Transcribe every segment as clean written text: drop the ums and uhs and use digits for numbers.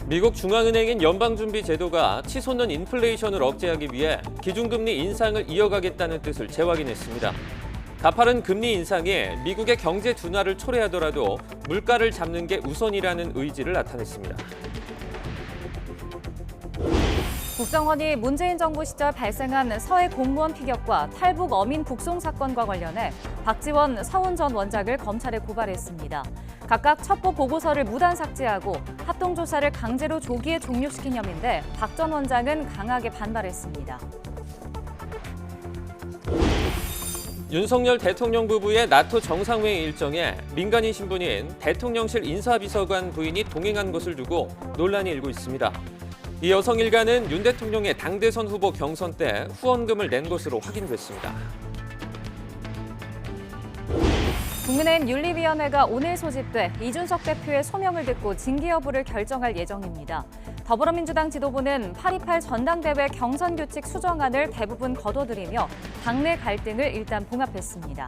미국 중앙은행인 연방준비제도가 치솟는 인플레이션을 억제하기 위해 기준금리 인상을 이어가겠다는 뜻을 재확인했습니다. 가파른 금리 인상이 미국의 경제 둔화를 초래하더라도 물가를 잡는 게 우선이라는 의지를 나타냈습니다. 국정원이 문재인 정부 시절 발생한 서해 공무원 피격과 탈북 어민 북송 사건과 관련해 박지원, 서훈 전 원장을 검찰에 고발했습니다. 각각 첩보 보고서를 무단 삭제하고 합동조사를 강제로 조기에 종료시킨 혐의인데 박 전 원장은 강하게 반발했습니다. 윤석열 대통령 부부의 나토 정상회의 일정에 민간인 신분인 대통령실 인사비서관 부인이 동행한 것을 두고 논란이 일고 있습니다. 이 여성 일가는 윤 대통령의 당대선 후보 경선 때 후원금을 낸 것으로 확인됐습니다. 국민의힘 윤리위원회가 오늘 소집돼 이준석 대표의 소명을 듣고 징계 여부를 결정할 예정입니다. 더불어민주당 지도부는 8.28 전당대회 경선 규칙 수정안을 대부분 거둬들이며 당내 갈등을 일단 봉합했습니다.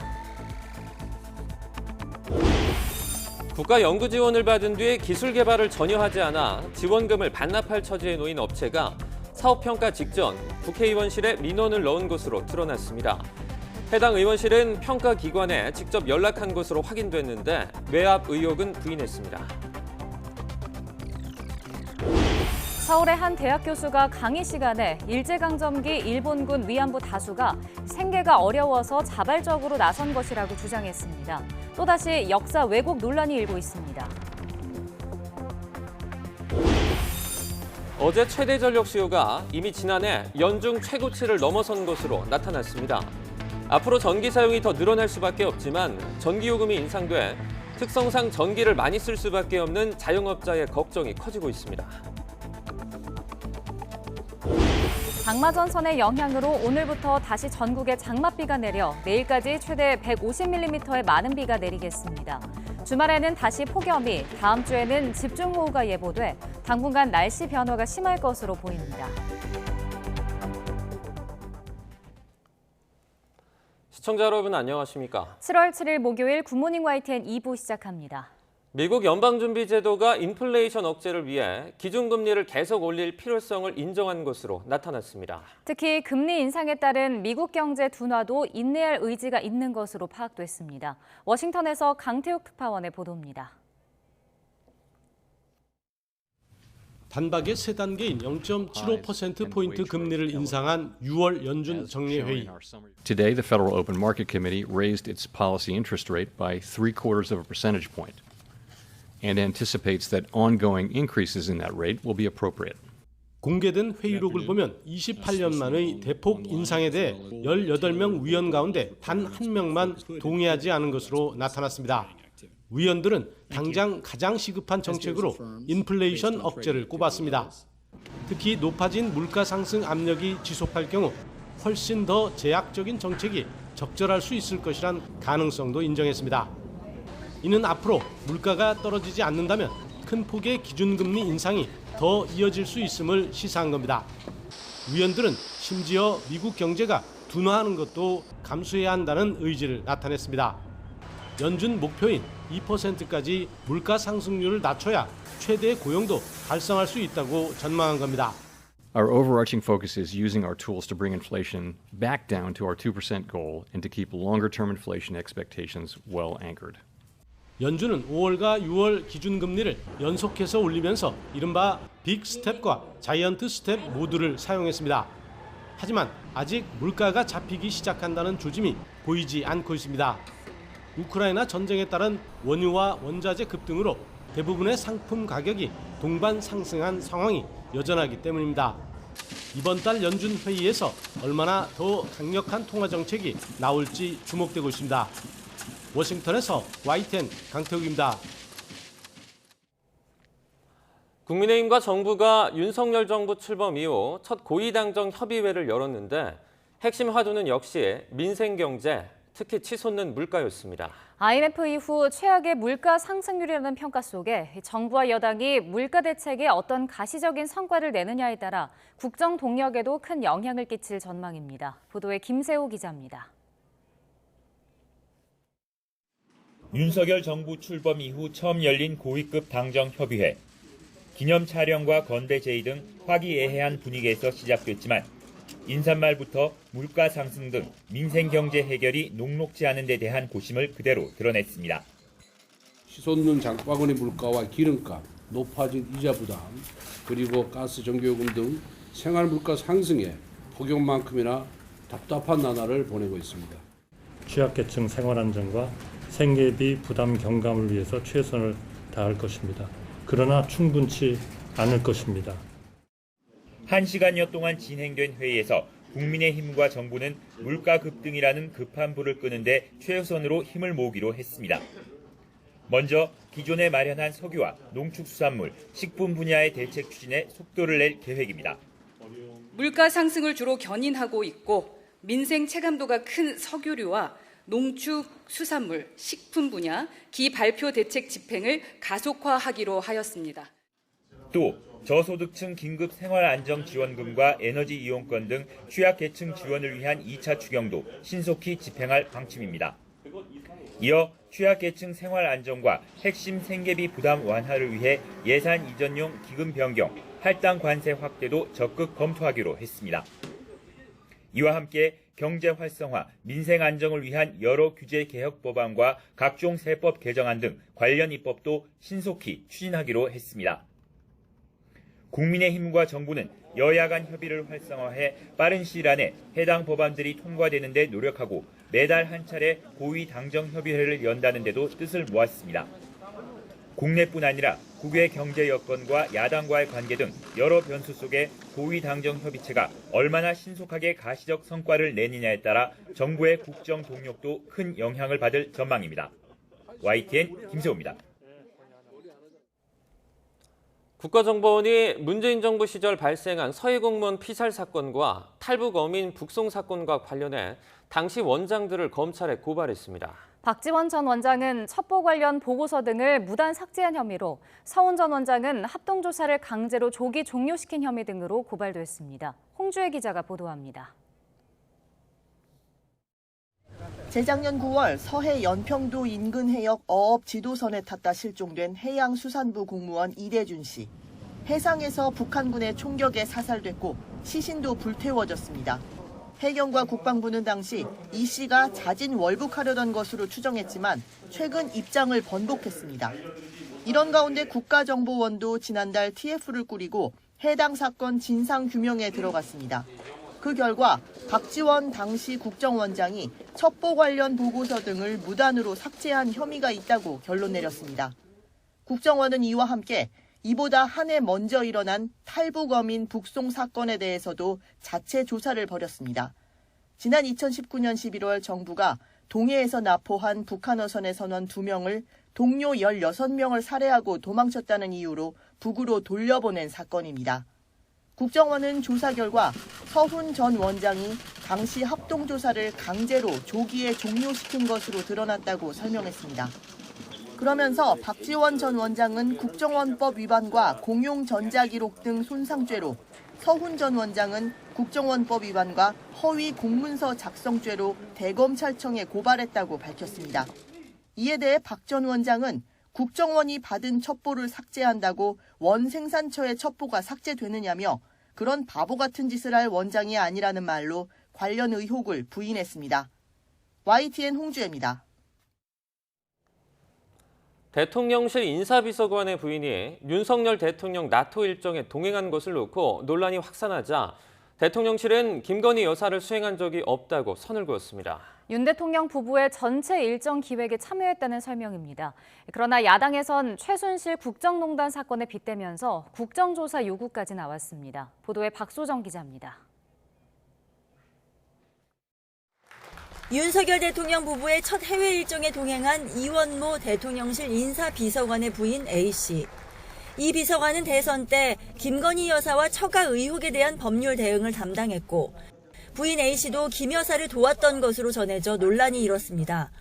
국가 연구 지원을 받은 뒤 기술 개발을 전혀 하지 않아 지원금을 반납할 처지에 놓인 업체가 사업 평가 직전 국회의원실에 민원을 넣은 것으로 드러났습니다. 해당 의원실은 평가 기관에 직접 연락한 것으로 확인됐는데 외압 의혹은 부인했습니다. 서울의 한 대학 교수가 강의 시간에 일제강점기 일본군 위안부 다수가 생계가 어려워서 자발적으로 나선 것이라고 주장했습니다. 또다시 역사 왜곡 논란이 일고 있습니다. 어제 최대 전력 수요가 이미 지난해 연중 최고치를 넘어선 것으로 나타났습니다. 앞으로 전기 사용이 더 늘어날 수밖에 없지만 전기요금이 인상돼 특성상 전기를 많이 쓸 수밖에 없는 자영업자의 걱정이 커지고 있습니다. 장마전선의 영향으로 오늘부터 다시 전국에 장맛비가 내려 내일까지 최대 150mm의 많은 비가 내리겠습니다. 주말에는 다시 폭염이, 다음 주에는 집중호우가 예보돼 당분간 날씨 변화가 심할 것으로 보입니다. 시청자 여러분 안녕하십니까? 7월 7일 목요일 굿모닝 YTN 2부 시작합니다. 미국 연방준비제도가 인플레이션 억제를 위해 기준금리를 계속 올릴 필요성을 인정한 것으로 나타났습니다. 특히 금리 인상에 따른 미국 경제 둔화도 인내할 의지가 있는 것으로 파악됐습니다. 워싱턴에서 강태욱 특파원의 보도입니다. 단박에 세 단계인 0.75%포인트 금리를 인상한 6월 연준 정례회의. Today, the Federal Open Market Committee raised its policy interest rate by 0.75 percentage point and anticipates that ongoing increases in that rate will be appropriate. 공개된 회의록을 보면 28년 만의 대폭 인상에 대해 18명 위원 가운데 단 한 명만 동의하지 않은 것으로 나타났습니다. 위원들은 당장 가장 시급한 정책으로 인플레이션 억제를 꼽았습니다. 특히 높아진 물가 상승 압력이 지속할 경우 훨씬 더 제약적인 정책이 적절할 수 있을 것이란 가능성도 인정했습니다. 이는 앞으로 물가가 떨어지지 않는다면 큰 폭의 기준금리 인상이 더 이어질 수 있음을 시사한 겁니다. 위원들은 심지어 미국 경제가 둔화하는 것도 감수해야 한다는 의지를 나타냈습니다. 연준 목표인 2%까지 물가 상승률을 낮춰야 최대 고용도 달성할 수 있다고 전망한 겁니다. Our overarching focus is using our tools to bring inflation back down to our 2% goal and to keep longer-term inflation expectations well anchored. 연준은 5월과 6월 기준금리를 연속해서 올리면서 이른바 빅 스텝과 자이언트 스텝 모두를 사용했습니다. 하지만 아직 물가가 잡히기 시작한다는 조짐이 보이지 않고 있습니다. 우크라이나 전쟁에 따른 원유와 원자재 급등으로 대부분의 상품 가격이 동반 상승한 상황이 여전하기 때문입니다. 이번 달 연준 회의에서 얼마나 더 강력한 통화 정책이 나올지 주목되고 있습니다. 워싱턴에서 YTN 강태욱입니다. 국민의힘과 정부가 윤석열 정부 출범 이후 첫 고위당정 협의회를 열었는데 핵심 화두는 역시 민생경제, 특히 치솟는 물가였습니다. IMF 이후 최악의 물가 상승률이라는 평가 속에 정부와 여당이 물가 대책에 어떤 가시적인 성과를 내느냐에 따라 국정 동력에도 큰 영향을 끼칠 전망입니다. 보도에 김세호 기자입니다. 윤석열 정부 출범 이후 처음 열린 고위급 당정 협의회. 기념 촬영과 건배 제의 등 화기애애한 분위기에서 시작됐지만 인사말부터 물가 상승 등 민생 경제 해결이 녹록지 않은 데 대한 고심을 그대로 드러냈습니다. 치솟는 장바구니 물가와 기름값, 높아진 이자 부담, 그리고 가스, 전기요금 등 생활 물가 상승에 폭염만큼이나 답답한 나날을 보내고 있습니다. 취약계층 생활 안정과 생계비 부담 경감을 위해서 최선을 다할 것입니다. 그러나 충분치 않을 것입니다. 1시간여 동안 진행된 회의에서 국민의힘과 정부는 물가 급등이라는 급한 불을 끄는데 최우선으로 힘을 모으기로 했습니다. 먼저 기존에 마련한 석유와 농축수산물, 식품 분야의 대책 추진에 속도를 낼 계획입니다. 물가 상승을 주로 견인하고 있고 민생 체감도가 큰 석유류와 농축수산물, 식품 분야 기발표 대책 집행을 가속화하기로 하였습니다. 또 저소득층 긴급 생활안정지원금과 에너지 이용권 등 취약계층 지원을 위한 2차 추경도 신속히 집행할 방침입니다. 이어 취약계층 생활안정과 핵심 생계비 부담 완화를 위해 예산 이전용 기금 변경, 할당 관세 확대도 적극 검토하기로 했습니다. 이와 함께 경제 활성화, 민생 안정을 위한 여러 규제 개혁 법안과 각종 세법 개정안 등 관련 입법도 신속히 추진하기로 했습니다. 국민의힘과 정부는 여야 간 협의를 활성화해 빠른 시일 안에 해당 법안들이 통과되는 데 노력하고 매달 한 차례 고위 당정 협의회를 연다는 데도 뜻을 모았습니다. 국내뿐 아니라 국외 경제 여건과 야당과의 관계 등 여러 변수 속에 고위 당정 협의체가 얼마나 신속하게 가시적 성과를 내느냐에 따라 정부의 국정 동력도 큰 영향을 받을 전망입니다. YTN 김세호입니다. 국가정보원이 문재인 정부 시절 발생한 서해 공무원 피살 사건과 탈북 어민 북송 사건과 관련해 당시 원장들을 검찰에 고발했습니다. 박지원 전 원장은 첩보 관련 보고서 등을 무단 삭제한 혐의로, 서훈 전 원장은 합동조사를 강제로 조기 종료시킨 혐의 등으로 고발됐습니다. 홍주혜 기자가 보도합니다. 재작년 9월 서해 연평도 인근 해역 어업 지도선에 탔다 실종된 해양수산부 공무원 이대준 씨. 해상에서 북한군의 총격에 사살됐고 시신도 불태워졌습니다. 해경과 국방부는 당시 이 씨가 자진 월북하려던 것으로 추정했지만 최근 입장을 번복했습니다. 이런 가운데 국가정보원도 지난달 TF를 꾸리고 해당 사건 진상규명에 들어갔습니다. 그 결과 박지원 당시 국정원장이 첩보 관련 보고서 등을 무단으로 삭제한 혐의가 있다고 결론 내렸습니다. 국정원은 이와 함께 이보다 한 해 먼저 일어난 탈북 어민 북송 사건에 대해서도 자체 조사를 벌였습니다. 지난 2019년 11월 정부가 동해에서 납포한 북한 어선의 선원 2명을 동료 16명을 살해하고 도망쳤다는 이유로 북으로 돌려보낸 사건입니다. 국정원은 조사 결과 서훈 전 원장이 당시 합동조사를 강제로 조기에 종료시킨 것으로 드러났다고 설명했습니다. 그러면서 박지원 전 원장은 국정원법 위반과 공용전자기록 등 손상죄로, 서훈 전 원장은 국정원법 위반과 허위 공문서 작성죄로 대검찰청에 고발했다고 밝혔습니다. 이에 대해 박 전 원장은 국정원이 받은 첩보를 삭제한다고 원생산처의 첩보가 삭제되느냐며 그런 바보 같은 짓을 할 원장이 아니라는 말로 관련 의혹을 부인했습니다. YTN 홍주혜입니다. 대통령실 인사비서관의 부인이 윤석열 대통령 나토 일정에 동행한 것을 놓고 논란이 확산하자 대통령실은 김건희 여사를 수행한 적이 없다고 선을 그었습니다. 윤 대통령 부부의 전체 일정 기획에 참여했다는 설명입니다. 그러나 야당에선 최순실 국정농단 사건에 빗대면서 국정조사 요구까지 나왔습니다. 보도에 박소정 기자입니다. 윤석열 대통령 부부의 첫 해외 일정에 동행한 이원모 대통령실 인사비서관의 부인 A씨. 이 비서관은 대선 때 김건희 여사와 처가 의혹에 대한 법률 대응을 담당했고 부인 A씨도 김 여사를 도왔던 것으로 전해져 논란이 일었습니다.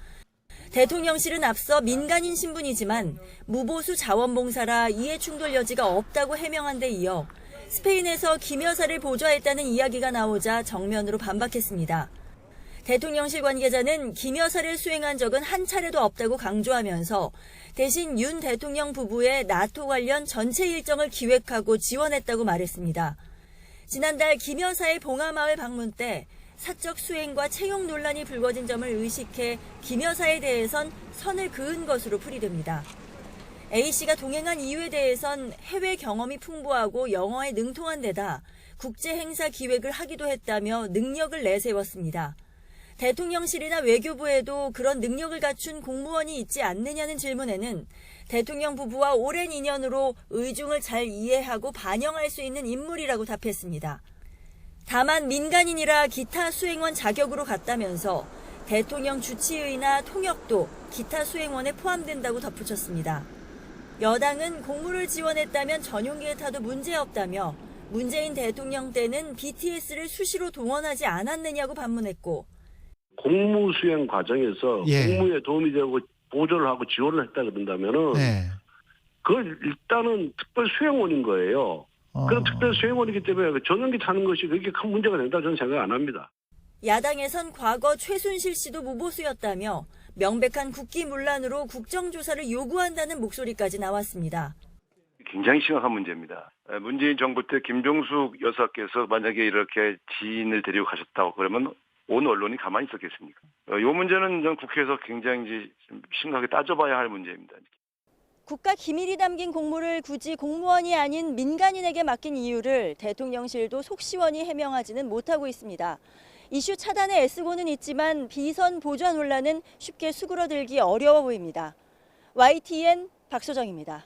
대통령실은 앞서 민간인 신분이지만 무보수 자원봉사라 이해충돌 여지가 없다고 해명한 데 이어 스페인에서 김 여사를 보좌했다는 이야기가 나오자 정면으로 반박했습니다. 대통령실 관계자는 김 여사를 수행한 적은 한 차례도 없다고 강조하면서 대신 윤 대통령 부부의 나토 관련 전체 일정을 기획하고 지원했다고 말했습니다. 지난달 김 여사의 봉하마을 방문 때 사적 수행과 채용 논란이 불거진 점을 의식해 김 여사에 대해선 선을 그은 것으로 풀이됩니다. A씨가 동행한 이유에 대해선 해외 경험이 풍부하고 영어에 능통한 데다 국제 행사 기획을 하기도 했다며 능력을 내세웠습니다. 대통령실이나 외교부에도 그런 능력을 갖춘 공무원이 있지 않느냐는 질문에는 대통령 부부와 오랜 인연으로 의중을 잘 이해하고 반영할 수 있는 인물이라고 답했습니다. 다만 민간인이라 기타 수행원 자격으로 갔다면서 대통령 주치의나 통역도 기타 수행원에 포함된다고 덧붙였습니다. 여당은 공무를 지원했다면 전용기에 타도 문제없다며 문재인 대통령 때는 BTS를 수시로 동원하지 않았느냐고 반문했고 공무 수행 과정에서 공무에 도움이 되고 보조를 하고 지원을 했다 그런다면은 그걸 일단은 특별 수행원인 거예요. 그런 특별 수행원이기 때문에 전용기 타는 것이 그렇게 큰 문제가 된다 저는 생각 안 합니다. 야당에선 과거 최순실 씨도 무보수였다며 명백한 국기문란으로 국정조사를 요구한다는 목소리까지 나왔습니다. 굉장히 심각한 문제입니다. 문재인 정부 때 김종숙 여사께서 만약에 이렇게 지인을 데리고 가셨다고 그러면 온 언론이 가만히 있었겠습니까? 이 문제는 전 국회에서 굉장히 심각하게 따져봐야 할 문제입니다. 국가 기밀이 담긴 공무를 굳이 공무원이 아닌 민간인에게 맡긴 이유를 대통령실도 속 시원히 해명하지는 못하고 있습니다. 이슈 차단에 애쓰고는 있지만 비선 보좌 논란은 쉽게 수그러들기 어려워 보입니다. YTN 박소정입니다.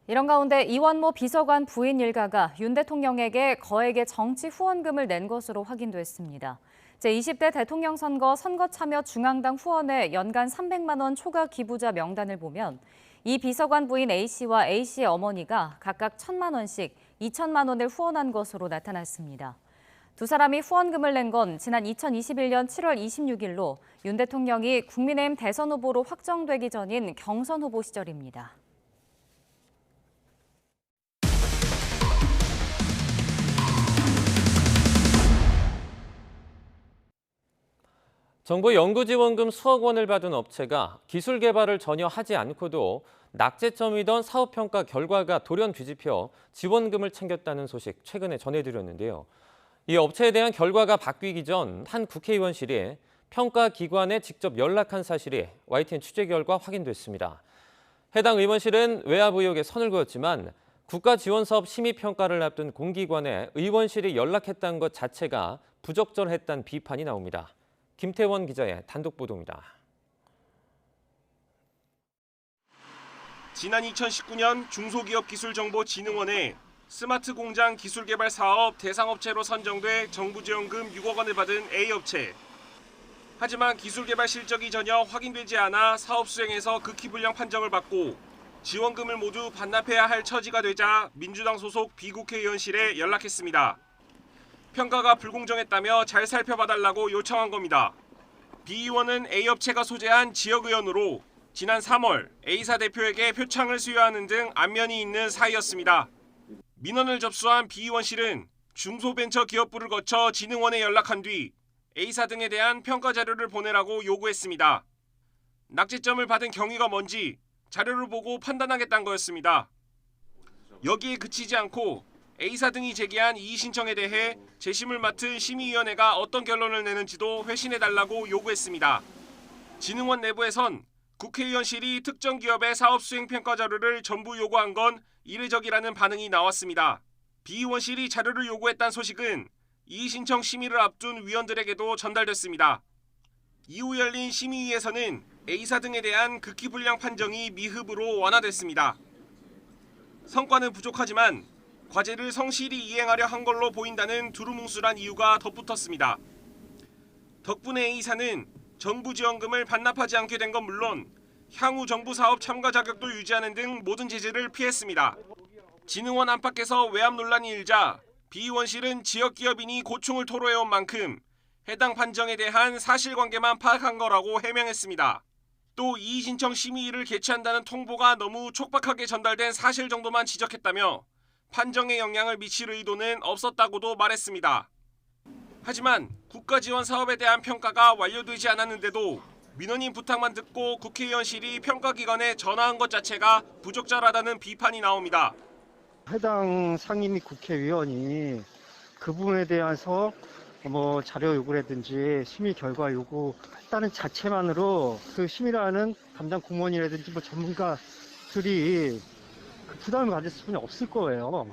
이런 가운데 이원모 비서관 부인 일가가 윤 대통령에게 거액의 정치 후원금을 낸 것으로 확인됐습니다. 제20대 대통령 선거 참여 중앙당 후원의 연간 300만 원 초과 기부자 명단을 보면 이 비서관 부인 A씨와 A씨의 어머니가 각각 1,000만 원씩 2천만 원을 후원한 것으로 나타났습니다. 두 사람이 후원금을 낸 건 지난 2021년 7월 26일로 윤 대통령이 국민의힘 대선 후보로 확정되기 전인 경선 후보 시절입니다. 정부 연구지원금 수억 원을 받은 업체가 기술 개발을 전혀 하지 않고도 낙제점이던 사업평가 결과가 돌연 뒤집혀 지원금을 챙겼다는 소식 최근에 전해드렸는데요. 이 업체에 대한 결과가 바뀌기 전 한 국회의원실이 평가기관에 직접 연락한 사실이 YTN 취재 결과 확인됐습니다. 해당 의원실은 외압 의혹에 선을 그었지만 국가지원사업 심의평가를 앞둔 공기관에 의원실이 연락했다는 것 자체가 부적절했다는 비판이 나옵니다. 김태원 기자의 단독 보도입니다. 지난 2019년 중소기업기술정보진흥원에 스마트 공장 기술개발 사업 대상업체로 선정돼 정부 지원금 6억 원을 받은 A업체. 하지만 기술개발 실적이 전혀 확인되지 않아 사업 수행에서 극히불량 판정을 받고 지원금을 모두 반납해야 할 처지가 되자 민주당 소속 비국회의원실에 연락했습니다. 평가가 불공정했다며 잘 살펴봐달라고 요청한 겁니다. 비 의원은 A업체가 소재한 지역의원으로 지난 3월 A사 대표에게 표창을 수여하는 등 안면이 있는 사이였습니다. 민원을 접수한 비 의원실은 중소벤처기업부를 거쳐 진흥원에 연락한 뒤 A사 등에 대한 평가 자료를 보내라고 요구했습니다. 낙제점을 받은 경위가 뭔지 자료를 보고 판단하겠다는 거였습니다. 여기에 그치지 않고 A사 등이 제기한 이의 신청에 대해 재심을 맡은 심의위원회가 어떤 결론을 내는지도 회신해달라고 요구했습니다. 진흥원 내부에선 국회의원실이 특정 기업의 사업 수행 평가 자료를 전부 요구한 건 이례적이라는 반응이 나왔습니다. 비 의원실이 자료를 요구했다는 소식은 이의 신청 심의를 앞둔 위원들에게도 전달됐습니다. 이후 열린 심의위에서는 A사 등에 대한 극히불량 판정이 미흡으로 완화됐습니다. 성과는 부족하지만 과제를 성실히 이행하려 한 걸로 보인다는 두루뭉술한 이유가 덧붙었습니다. 덕분에 A사는 정부 지원금을 반납하지 않게 된 건 물론 향후 정부 사업 참가 자격도 유지하는 등 모든 제재를 피했습니다. 진흥원 안팎에서 외압 논란이 일자 비 의원실은 지역기업인이 고충을 토로해온 만큼 해당 판정에 대한 사실관계만 파악한 거라고 해명했습니다. 또 이의 신청 심의를 개최한다는 통보가 너무 촉박하게 전달된 사실 정도만 지적했다며 판정에 영향을 미칠 의도는 없었다고도 말했습니다. 하지만 국가 지원 사업에 대한 평가가 완료되지 않았는데도 민원인 부탁만 듣고 국회의원실이 평가기관에 전화한 것 자체가 부적절하다는 비판이 나옵니다. 해당 상임 및 국회의원이 그 부분에 대해서 자료 요구라든지 심의 결과 요구했다는 자체만으로 그 심의라는 담당 공무원이라든지 전문가들이 그 부담을 가질 수는 없을 거예요.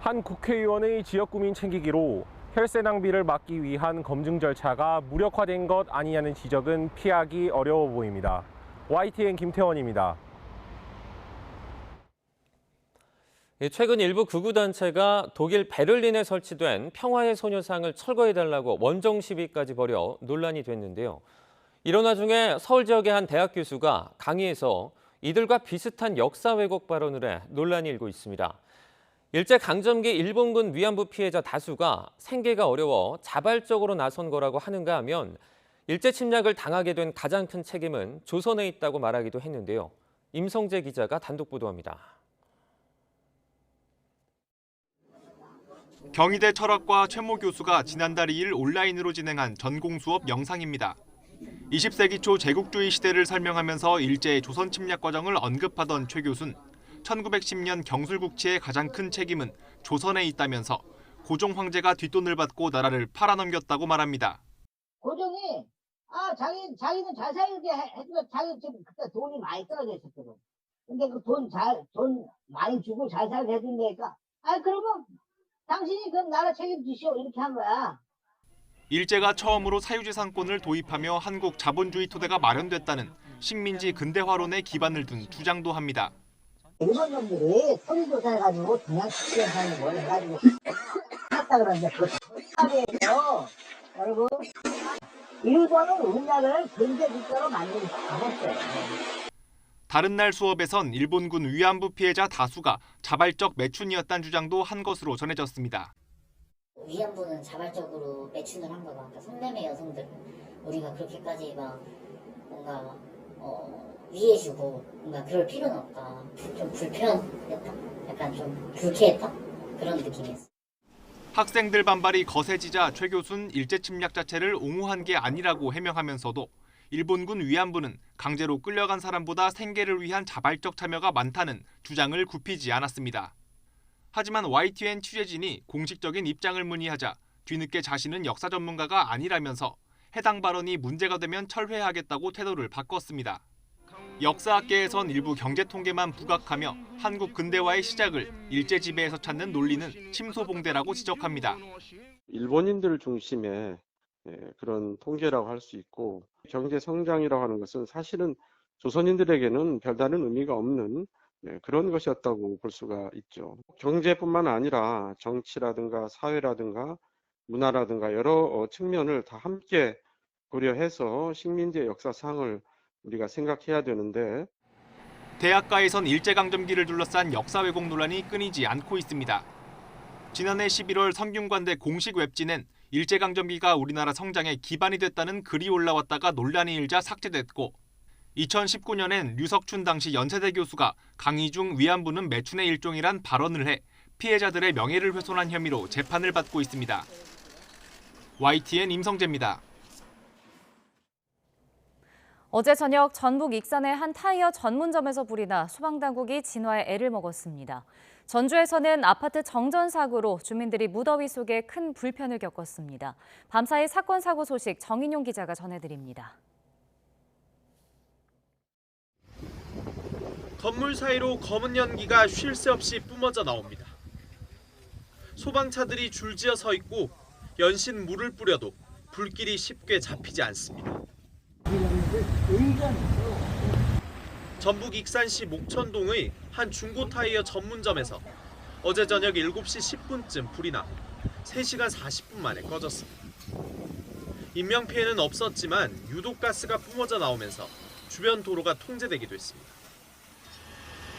한 국회의원의 지역구민 챙기기로 혈세 낭비를 막기 위한 검증 절차가 무력화된 것 아니냐는 지적은 피하기 어려워 보입니다. YTN 김태원입니다. 최근 일부 극우단체가 독일 베를린에 설치된 평화의 소녀상을 철거해달라고 원정 시위까지 벌여 논란이 됐는데요. 이런 와중에 서울 지역의 한 대학 교수가 강의에서 이들과 비슷한 역사 왜곡 발언을 해 논란이 일고 있습니다. 일제강점기 일본군 위안부 피해자 다수가 생계가 어려워 자발적으로 나선 거라고 하는가 하면 일제 침략을 당하게 된 가장 큰 책임은 조선에 있다고 말하기도 했는데요. 임성재 기자가 단독 보도합니다. 경희대 철학과 최모 교수가 지난달 2일 온라인으로 진행한 전공 수업 영상입니다. 20세기 초 제국주의 시대를 설명하면서 일제의 조선 침략 과정을 언급하던 최 교수는 1910년 경술국치의 가장 큰 책임은 조선에 있다면서 고종 황제가 뒷돈을 받고 나라를 팔아넘겼다고 말합니다. 고종이 자기는 잘 살게 해주고 자기 지금 그때 돈이 많이 떨어져 있었거든. 근데 그 돈 많이 주고 잘 살게 해준다니까. 그러면 당신이 그럼 나라 책임지시오 이렇게 한 거야. 일제가 처음으로 사유지상권을 도입하며 한국 자본주의 토대가 마련됐다는 식민지 근대화론에 기반을 둔 주장도 합니다. 일본 놈들이 토지조사해가지고 그냥 시행하는 걸 해가지고 했다 그러는데 그 사회에서 여러분 일본은 우리나라를 경제국가로 만들지 않았어요. 다른 날 수업에선 일본군 위안부 피해자 다수가 자발적 매춘이었다는 주장도 한 것으로 전해졌습니다. 위안부는 자발적으로 매춘을 한 거다. 그러니까 성매매 여성들 우리가 그렇게까지 막 뭔가 위해주고 뭔가 그럴 필요는 없다. 좀 불편했다. 약간 좀 불쾌했다. 그런 느낌이었어요. 학생들 반발이 거세지자 최 교수는 일제 침략 자체를 옹호한 게 아니라고 해명하면서도 일본군 위안부는 강제로 끌려간 사람보다 생계를 위한 자발적 참여가 많다는 주장을 굽히지 않았습니다. 하지만 YTN 취재진이 공식적인 입장을 문의하자 뒤늦게 자신은 역사 전문가가 아니라면서 해당 발언이 문제가 되면 철회하겠다고 태도를 바꿨습니다. 역사학계에선 일부 경제통계만 부각하며 한국 근대화의 시작을 일제 지배에서 찾는 논리는 침소봉대라고 지적합니다. 일본인들 중심의 그런 통계라고 할 수 있고 경제 성장이라고 하는 것은 사실은 조선인들에게는 별다른 의미가 없는 그런 것이었다고 볼 수가 있죠. 경제뿐만 아니라 정치라든가 사회라든가 문화라든가 여러 측면을 다 함께 고려해서 식민지의 역사상을 우리가 생각해야 되는데 대학가에선 일제강점기를 둘러싼 역사 왜곡 논란이 끊이지 않고 있습니다. 지난해 11월 성균관대 공식 웹진엔 일제강점기가 우리나라 성장의 기반이 됐다는 글이 올라왔다가 논란이 일자 삭제됐고 2019년엔 류석춘 당시 연세대 교수가 강의 중 위안부는 매춘의 일종이란 발언을 해 피해자들의 명예를 훼손한 혐의로 재판을 받고 있습니다. YTN 임성재입니다. 어제 저녁 전북 익산의 한 타이어 전문점에서 불이 나 소방당국이 진화에 애를 먹었습니다. 전주에서는 아파트 정전 사고로 주민들이 무더위 속에 큰 불편을 겪었습니다. 밤사이 사건 사고 소식 정인용 기자가 전해드립니다. 건물 사이로 검은 연기가 쉴 새 없이 뿜어져 나옵니다. 소방차들이 줄지어 서 있고 연신 물을 뿌려도 불길이 쉽게 잡히지 않습니다. 전북 익산시 목천동의 한 중고 타이어 전문점에서 어제 저녁 7시 10분쯤 불이 나 3시간 40분 만에 꺼졌습니다. 인명피해는 없었지만 유독가스가 뿜어져 나오면서 주변 도로가 통제되기도 했습니다.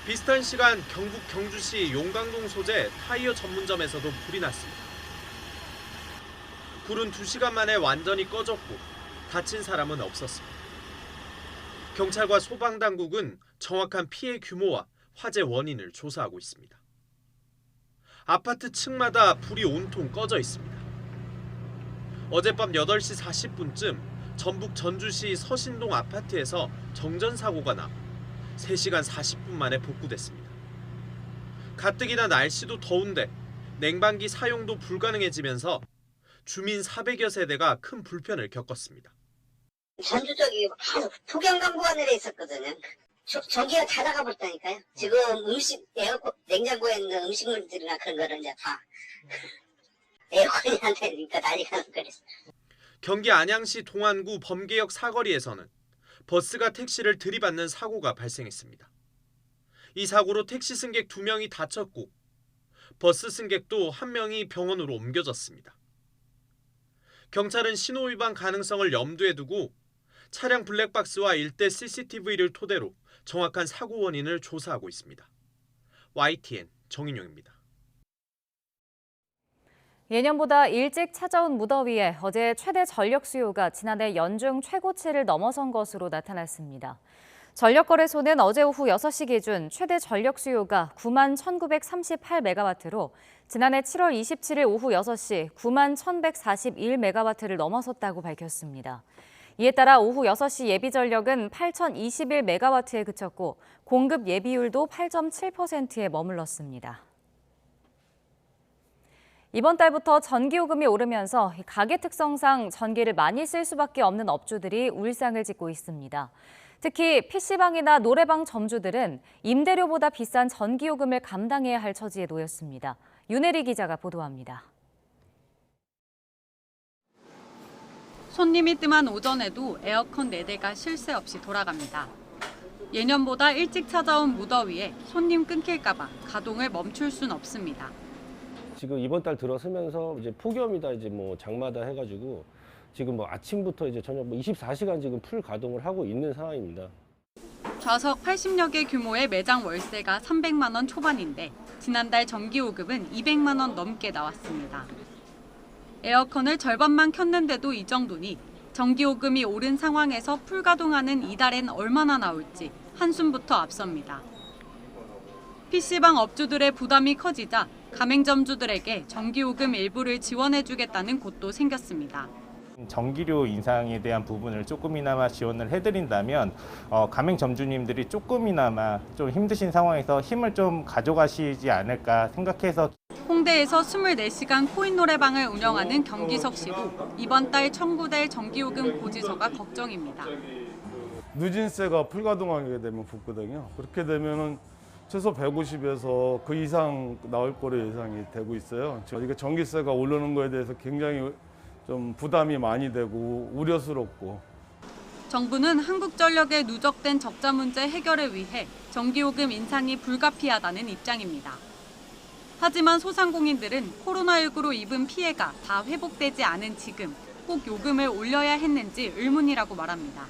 비슷한 시간 경북 경주시 용강동 소재 타이어 전문점에서도 불이 났습니다. 불은 2시간 만에 완전히 꺼졌고 다친 사람은 없었습니다. 경찰과 소방당국은 정확한 피해 규모와 화재 원인을 조사하고 있습니다. 아파트 층마다 불이 온통 꺼져 있습니다. 어젯밤 8시 40분쯤 전북 전주시 서신동 아파트에서 정전 사고가 나 3시간 40분 만에 복구됐습니다. 가뜩이나 날씨도 더운데 냉방기 사용도 불가능해지면서 주민 400여 세대가 큰 불편을 겪었습니다. 전주 쪽이 계속 폭염광고가 내려 있었거든요. 저기가 찾아가 버렸다니까요. 지금 에어컨, 냉장고에 있는 음식물들이나 그런 거를 이제 다 에어컨이 안 되니까 난리가 나서 그랬어요. 경기 안양시 동안구 범계역 사거리에서는 버스가 택시를 들이받는 사고가 발생했습니다. 이 사고로 택시 승객 2명이 다쳤고 버스 승객도 1명이 병원으로 옮겨졌습니다. 경찰은 신호위반 가능성을 염두에 두고 차량 블랙박스와 일대 CCTV를 토대로 정확한 사고 원인을 조사하고 있습니다. YTN 정인용입니다. 예년보다 일찍 찾아온 무더위에 어제 최대 전력 수요가 지난해 연중 최고치를 넘어선 것으로 나타났습니다. 전력거래소는 어제 오후 6시 기준 최대 전력 수요가 9만 1,938메가와트로 지난해 7월 27일 오후 6시 9만 1,141메가와트를 넘어섰다고 밝혔습니다. 이에 따라 오후 6시 예비 전력은 8,021메가와트에 그쳤고 공급 예비율도 8.7%에 머물렀습니다. 이번 달부터 전기요금이 오르면서 가계 특성상 전기를 많이 쓸 수밖에 없는 업주들이 울상을 짓고 있습니다. 특히 PC방이나 노래방 점주들은 임대료보다 비싼 전기요금을 감당해야 할 처지에 놓였습니다. 윤혜리 기자가 보도합니다. 손님이 뜸한 오전에도 에어컨 4대가 쉴 새 없이 돌아갑니다. 예년보다 일찍 찾아온 무더위에 손님 끊길까 봐 가동을 멈출 순 없습니다. 지금 이번 달 들어서면서 이제 폭염이다 이제 뭐 장마다 해가지고 지금 뭐 아침부터 이제 저녁 24시간 지금 풀 가동을 하고 있는 상황입니다. 좌석 80여 개 규모의 매장 월세가 300만 원 초반인데 지난달 전기요금은 200만 원 넘게 나왔습니다. 에어컨을 절반만 켰는데도 이 정도니 전기요금이 오른 상황에서 풀 가동하는 이달엔 얼마나 나올지 한숨부터 앞섭니다. PC방 업주들의 부담이 커지자 가맹점주들에게 전기요금 일부를 지원해주겠다는 곳도 생겼습니다. 전기료 인상에 대한 부분을 조금이나마 지원을 해드린다면 가맹점주님들이 조금이나마 좀 힘드신 상황에서 힘을 좀 가져가시지 않을까 생각해서. 홍대에서 24시간 코인 노래방을 운영하는 경기석 씨도 이번 달 청구될 전기요금 고지서가 걱정입니다. 누진세가 풀가동하게 되면 붙거든요. 그렇게 되면은 최소 150에서 그 이상 나올 거로 예상이 되고 있어요. 이게 전기세가 오르는 거에 대해서 굉장히 좀 부담이 많이 되고 우려스럽고. 정부는 한국전력의 누적된 적자 문제 해결을 위해 전기요금 인상이 불가피하다는 입장입니다. 하지만 소상공인들은 코로나19로 입은 피해가 다 회복되지 않은 지금 꼭 요금을 올려야 했는지 의문이라고 말합니다.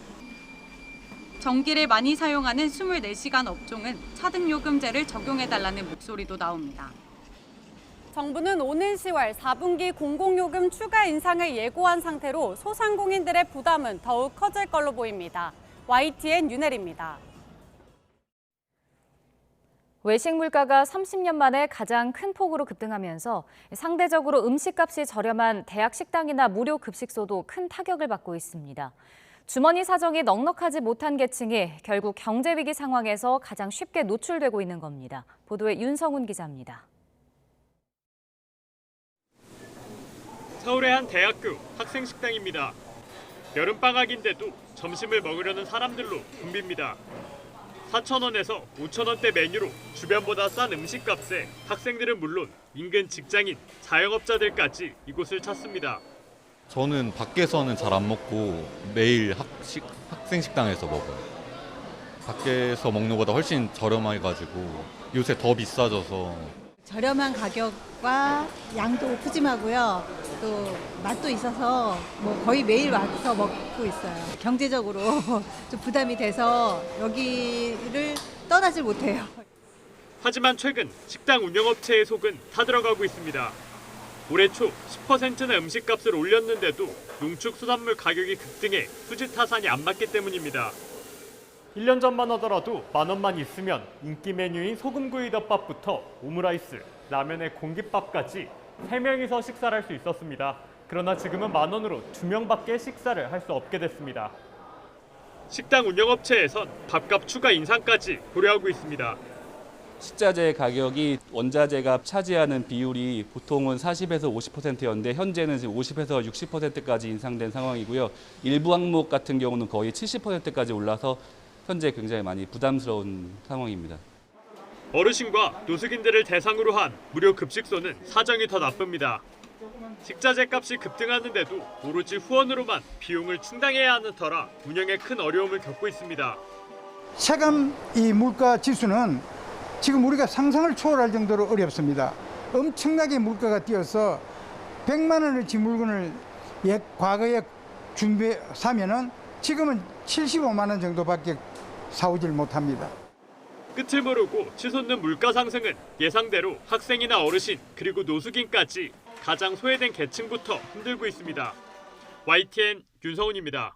전기를 많이 사용하는 24시간 업종은 차등요금제를 적용해달라는 목소리도 나옵니다. 정부는 오는 10월 4분기 공공요금 추가 인상을 예고한 상태로 소상공인들의 부담은 더욱 커질 걸로 보입니다. YTN 윤혜리입니다. 외식 물가가 30년 만에 가장 큰 폭으로 급등하면서 상대적으로 음식값이 저렴한 대학 식당이나 무료 급식소도 큰 타격을 받고 있습니다. 주머니 사정이 넉넉하지 못한 계층이 결국 경제 위기 상황에서 가장 쉽게 노출되고 있는 겁니다. 보도에 윤성훈 기자입니다. 서울의 한 대학교 학생 식당입니다. 여름방학인데도 점심을 먹으려는 사람들로 붐빕니다. 4,000원에서 5,000원대 메뉴로 주변보다 싼 음식값에 학생들은 물론 인근 직장인, 자영업자들까지 이곳을 찾습니다. 저는 밖에서는 잘 안 먹고 매일 학생 식당에서 먹어요. 밖에서 먹는 것보다 훨씬 저렴해가지고 요새 더 비싸져서. 저렴한 가격과 양도 푸짐하고요. 또 맛도 있어서 뭐 거의 매일 와서 먹고 있어요. 경제적으로 좀 부담이 돼서 여기를 떠나질 못해요. 하지만 최근 식당 운영업체의 속은 타들어가고 있습니다. 올해 초 10%나 음식값을 올렸는데도 농축수산물 가격이 급등해 수지 타산이 안 맞기 때문입니다. 1년 전만 하더라도 10,000원만 있으면 인기 메뉴인 소금구이 덮밥부터 오므라이스, 라면에 공깃밥까지 3명이서 식사를 할 수 있었습니다. 그러나 지금은 10,000원으로 2명밖에 식사를 할 수 없게 됐습니다. 식당 운영업체에선 밥값 추가 인상까지 고려하고 있습니다. 식자재 가격이 원자재가 차지하는 비율이 보통은 40에서 50%였는데 현재는 지금 50에서 60%까지 인상된 상황이고요. 일부 항목 같은 경우는 거의 70%까지 올라서 현재 굉장히 많이 부담스러운 상황입니다. 어르신과 노숙인들을 대상으로 한 무료 급식소는 사정이 더 나쁩니다. 식자재 값이 급등하는데도 오로지 후원으로만 비용을 충당해야 하는 터라 운영에 큰 어려움을 겪고 있습니다. 체감 이 물가 지수는 지금 우리가 상상을 초월할 정도로 어렵습니다. 엄청나게 물가가 뛰어서 100만 원어치 물건을 과거에 사면은 지금은 75만 원 정도밖에 사오질 못합니다. 끝을 모르고 치솟는 물가 상승은 예상대로 학생이나 어르신 그리고 노숙인까지 가장 소외된 계층부터 힘들고 있습니다. YTN 윤성훈입니다.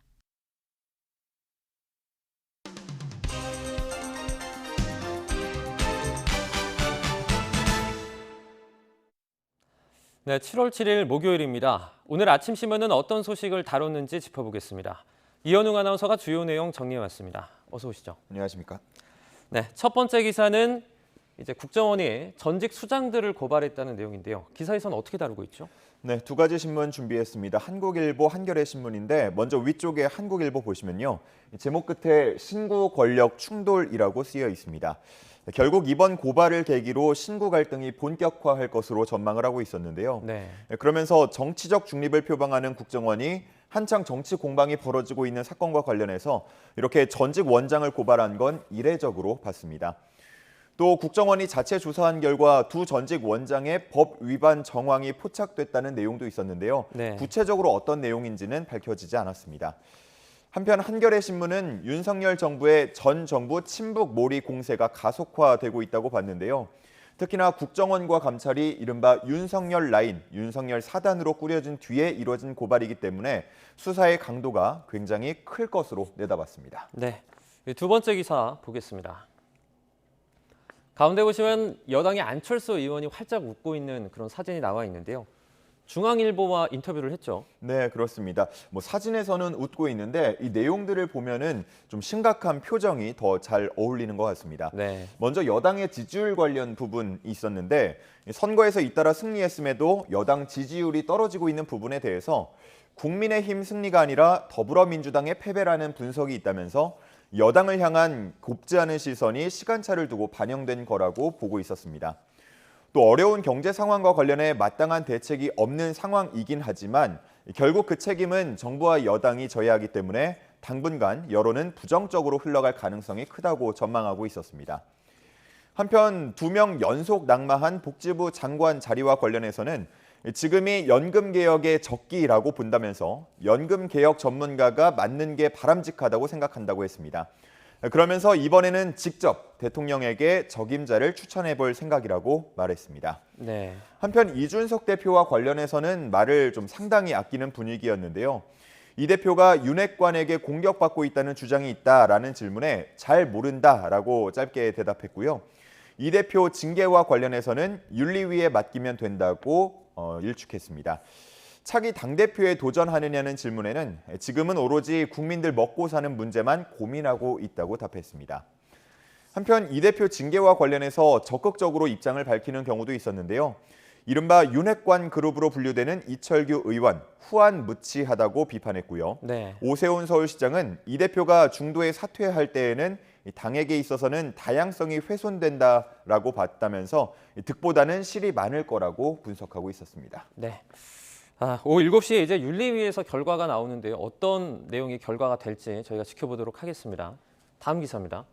네, 7월 7일 목요일입니다. 오늘 아침 신문은 어떤 소식을 다뤘는지 짚어보겠습니다. 이현웅 아나운서가 주요 내용 정리해왔습니다. 어서 오시죠. 안녕하십니까? 네, 첫 번째 기사는 이제 국정원이 전직 수장들을 고발했다는 내용인데요. 기사에서는 어떻게 다루고 있죠? 네, 두 가지 신문 준비했습니다. 한국일보, 한겨레 신문인데 먼저 위쪽에 한국일보 보시면요. 제목 끝에 신구 권력 충돌이라고 쓰여 있습니다. 결국 이번 고발을 계기로 신구 갈등이 본격화할 것으로 전망을 하고 있었는데요. 네. 그러면서 정치적 중립을 표방하는 국정원이 한창 정치 공방이 벌어지고 있는 사건과 관련해서 이렇게 전직 원장을 고발한 건 이례적으로 봤습니다. 또 국정원이 자체 조사한 결과 두 전직 원장의 법 위반 정황이 포착됐다는 내용도 있었는데요. 네. 구체적으로 어떤 내용인지는 밝혀지지 않았습니다. 한편 한겨레 신문은 윤석열 정부의 전 정부 친북 몰이 공세가 가속화되고 있다고 봤는데요. 특히나 국정원과 감찰이 이른바 윤석열 라인, 윤석열 사단으로 꾸려진 뒤에 이뤄진 고발이기 때문에 수사의 강도가 굉장히 클 것으로 내다봤습니다. 네, 두 번째 기사 보겠습니다. 가운데 보시면 여당의 안철수 의원이 활짝 웃고 있는 그런 사진이 나와 있는데요. 중앙일보와 인터뷰를 했죠. 네, 그렇습니다. 사진에서는 웃고 있는데 이 내용들을 보면은 좀 심각한 표정이 더 잘 어울리는 것 같습니다. 네. 먼저 여당의 지지율 관련 부분이 있었는데 선거에서 잇따라 승리했음에도 여당 지지율이 떨어지고 있는 부분에 대해서 국민의힘 승리가 아니라 더불어민주당의 패배라는 분석이 있다면서 여당을 향한 곱지 않은 시선이 시간차를 두고 반영된 거라고 보고 있었습니다. 또 어려운 경제 상황과 관련해 마땅한 대책이 없는 상황이긴 하지만 결국 그 책임은 정부와 여당이 져야 하기 때문에 당분간 여론은 부정적으로 흘러갈 가능성이 크다고 전망하고 있었습니다. 한편 2명 연속 낙마한 복지부 장관 자리와 관련해서는 지금이 연금개혁의 적기라고 본다면서 연금개혁 전문가가 맡는 게 바람직하다고 생각한다고 했습니다. 그러면서 이번에는 직접 대통령에게 적임자를 추천해 볼 생각이라고 말했습니다. 네. 한편 이준석 대표와 관련해서는 말을 좀 상당히 아끼는 분위기였는데요. 이 대표가 윤핵관에게 공격받고 있다는 주장이 있다라는 질문에 잘 모른다라고 짧게 대답했고요. 이 대표 징계와 관련해서는 윤리위에 맡기면 된다고 일축했습니다. 차기 당대표에 도전하느냐는 질문에는 지금은 오로지 국민들 먹고 사는 문제만 고민하고 있다고 답했습니다. 한편 이 대표 징계와 관련해서 적극적으로 입장을 밝히는 경우도 있었는데요. 이른바 윤핵관 그룹으로 분류되는 이철규 의원, 후안무치하다고 비판했고요. 네. 오세훈 서울시장은 이 대표가 중도에 사퇴할 때에는 당에게 있어서는 다양성이 훼손된다라고 봤다면서 득보다는 실이 많을 거라고 분석하고 있었습니다. 네. 오후 7시에 이제 윤리위에서 결과가 나오는데요. 어떤 내용이 결과가 될지 저희가 지켜보도록 하겠습니다. 다음 기사입니다.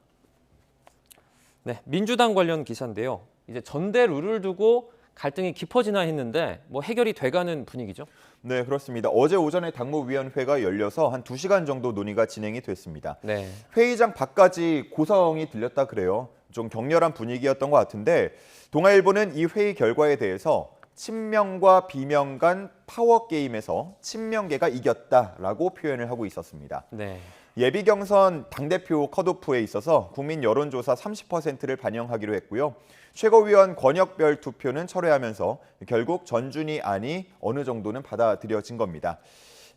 네, 민주당 관련 기사인데요. 이제 전대 룰을 두고 갈등이 깊어지나 했는데 해결이 돼가는 분위기죠? 네, 그렇습니다. 어제 오전에 당무위원회가 열려서 한 2시간 정도 논의가 진행이 됐습니다. 네. 회의장 밖까지 고성이 들렸다 그래요. 좀 격렬한 분위기였던 것 같은데 동아일보는 이 회의 결과에 대해서 친명과 비명 간 파워게임에서 친명계가 이겼다라고 표현을 하고 있었습니다. 네. 예비 경선 당대표 컷오프에 있어서 국민 여론조사 30%를 반영하기로 했고요. 최고위원 권역별 투표는 철회하면서 결국 전준희 안이 어느 정도는 받아들여진 겁니다.